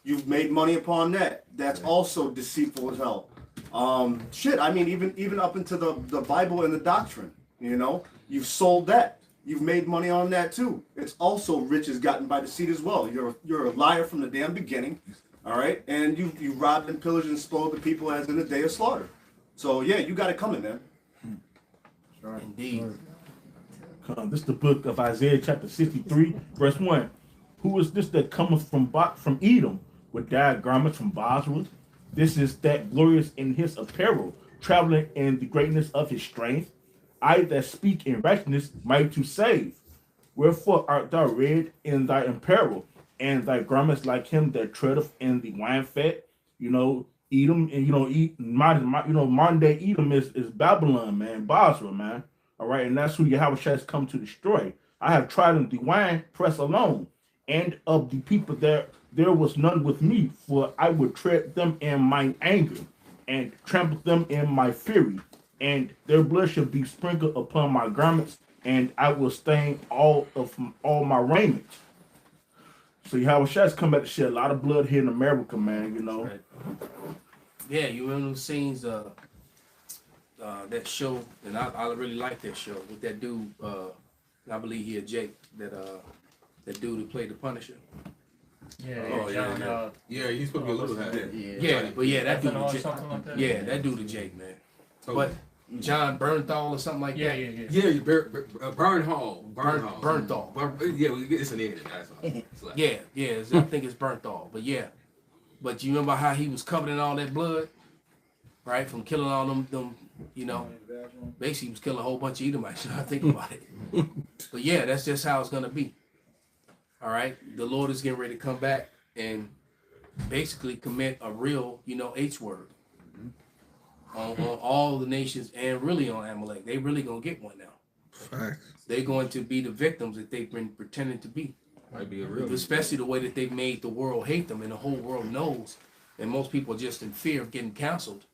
You've made money upon that. That's also deceitful as hell. I mean, even up into the Bible and the doctrine, you've sold that. You've made money on that too. It's also riches gotten by deceit as well. You're a liar from the damn beginning, all right? And you robbed and pillaged and spoiled the people as in the day of slaughter. So yeah, you got it coming, man. Indeed. This is the book of Isaiah chapter 63, verse 1. Who is this that cometh from Edom with dyed garments from Bosra? This is that glorious in his apparel, traveling in the greatness of his strength. I that speak in righteousness, mighty to save. Wherefore art thou red in thy apparel, and thy garments like him that treadeth in the wine fat? Edom, and modern day Edom is Babylon, man, Bosra, man. All right, and that's who Yahweh has come to destroy. I have trodden the wine press alone, and of the people there was none with me, for I would tread them in mine anger, and trample them in my fury, and their blood shall be sprinkled upon my garments, and I will stain all my raiment. So Yahweh has come back to shed a lot of blood here in America, man. Right. Yeah, you remember those scenes? That show, and I really like that show with that dude. I believe he had Jake, that dude who played the Punisher. Yeah, he's supposed to be a little hat. Yeah, that dude, Jake. That dude, Jake, man. But John Bernthal or something like that. Bernthal. It's an end. I think it's Bernthal. But you remember how he was covered in all that blood, right? From killing all them. Basically he was killing a whole bunch of Edomites. I think about it. But yeah, that's just how it's gonna be. All right, the Lord is getting ready to come back and basically commit a real, H word on all the nations and really on Amalek. They really gonna get one now. Facts. They're going to be the victims that they've been pretending to be. Might be a real, especially the way that they've made the world hate them, and the whole world knows, and most people are just in fear of getting canceled.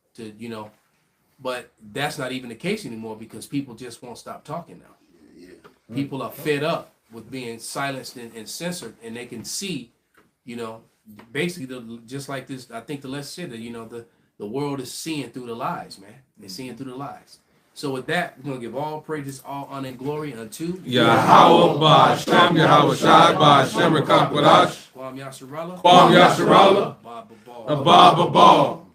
But that's not even the case anymore because people just won't stop talking now. People are fed up with being silenced and censored, and they can see, basically just like this. I think the lesson said that the world is seeing through the lies, man. They're seeing through the lies. So with that, we're gonna give all praises, all honor and glory unto Yahweh Ba'Shem, Yahweh Shai Ba'Shem Rekakwadash, Kwam Yasharallah, Kwam Yasharallah, Abba Ball.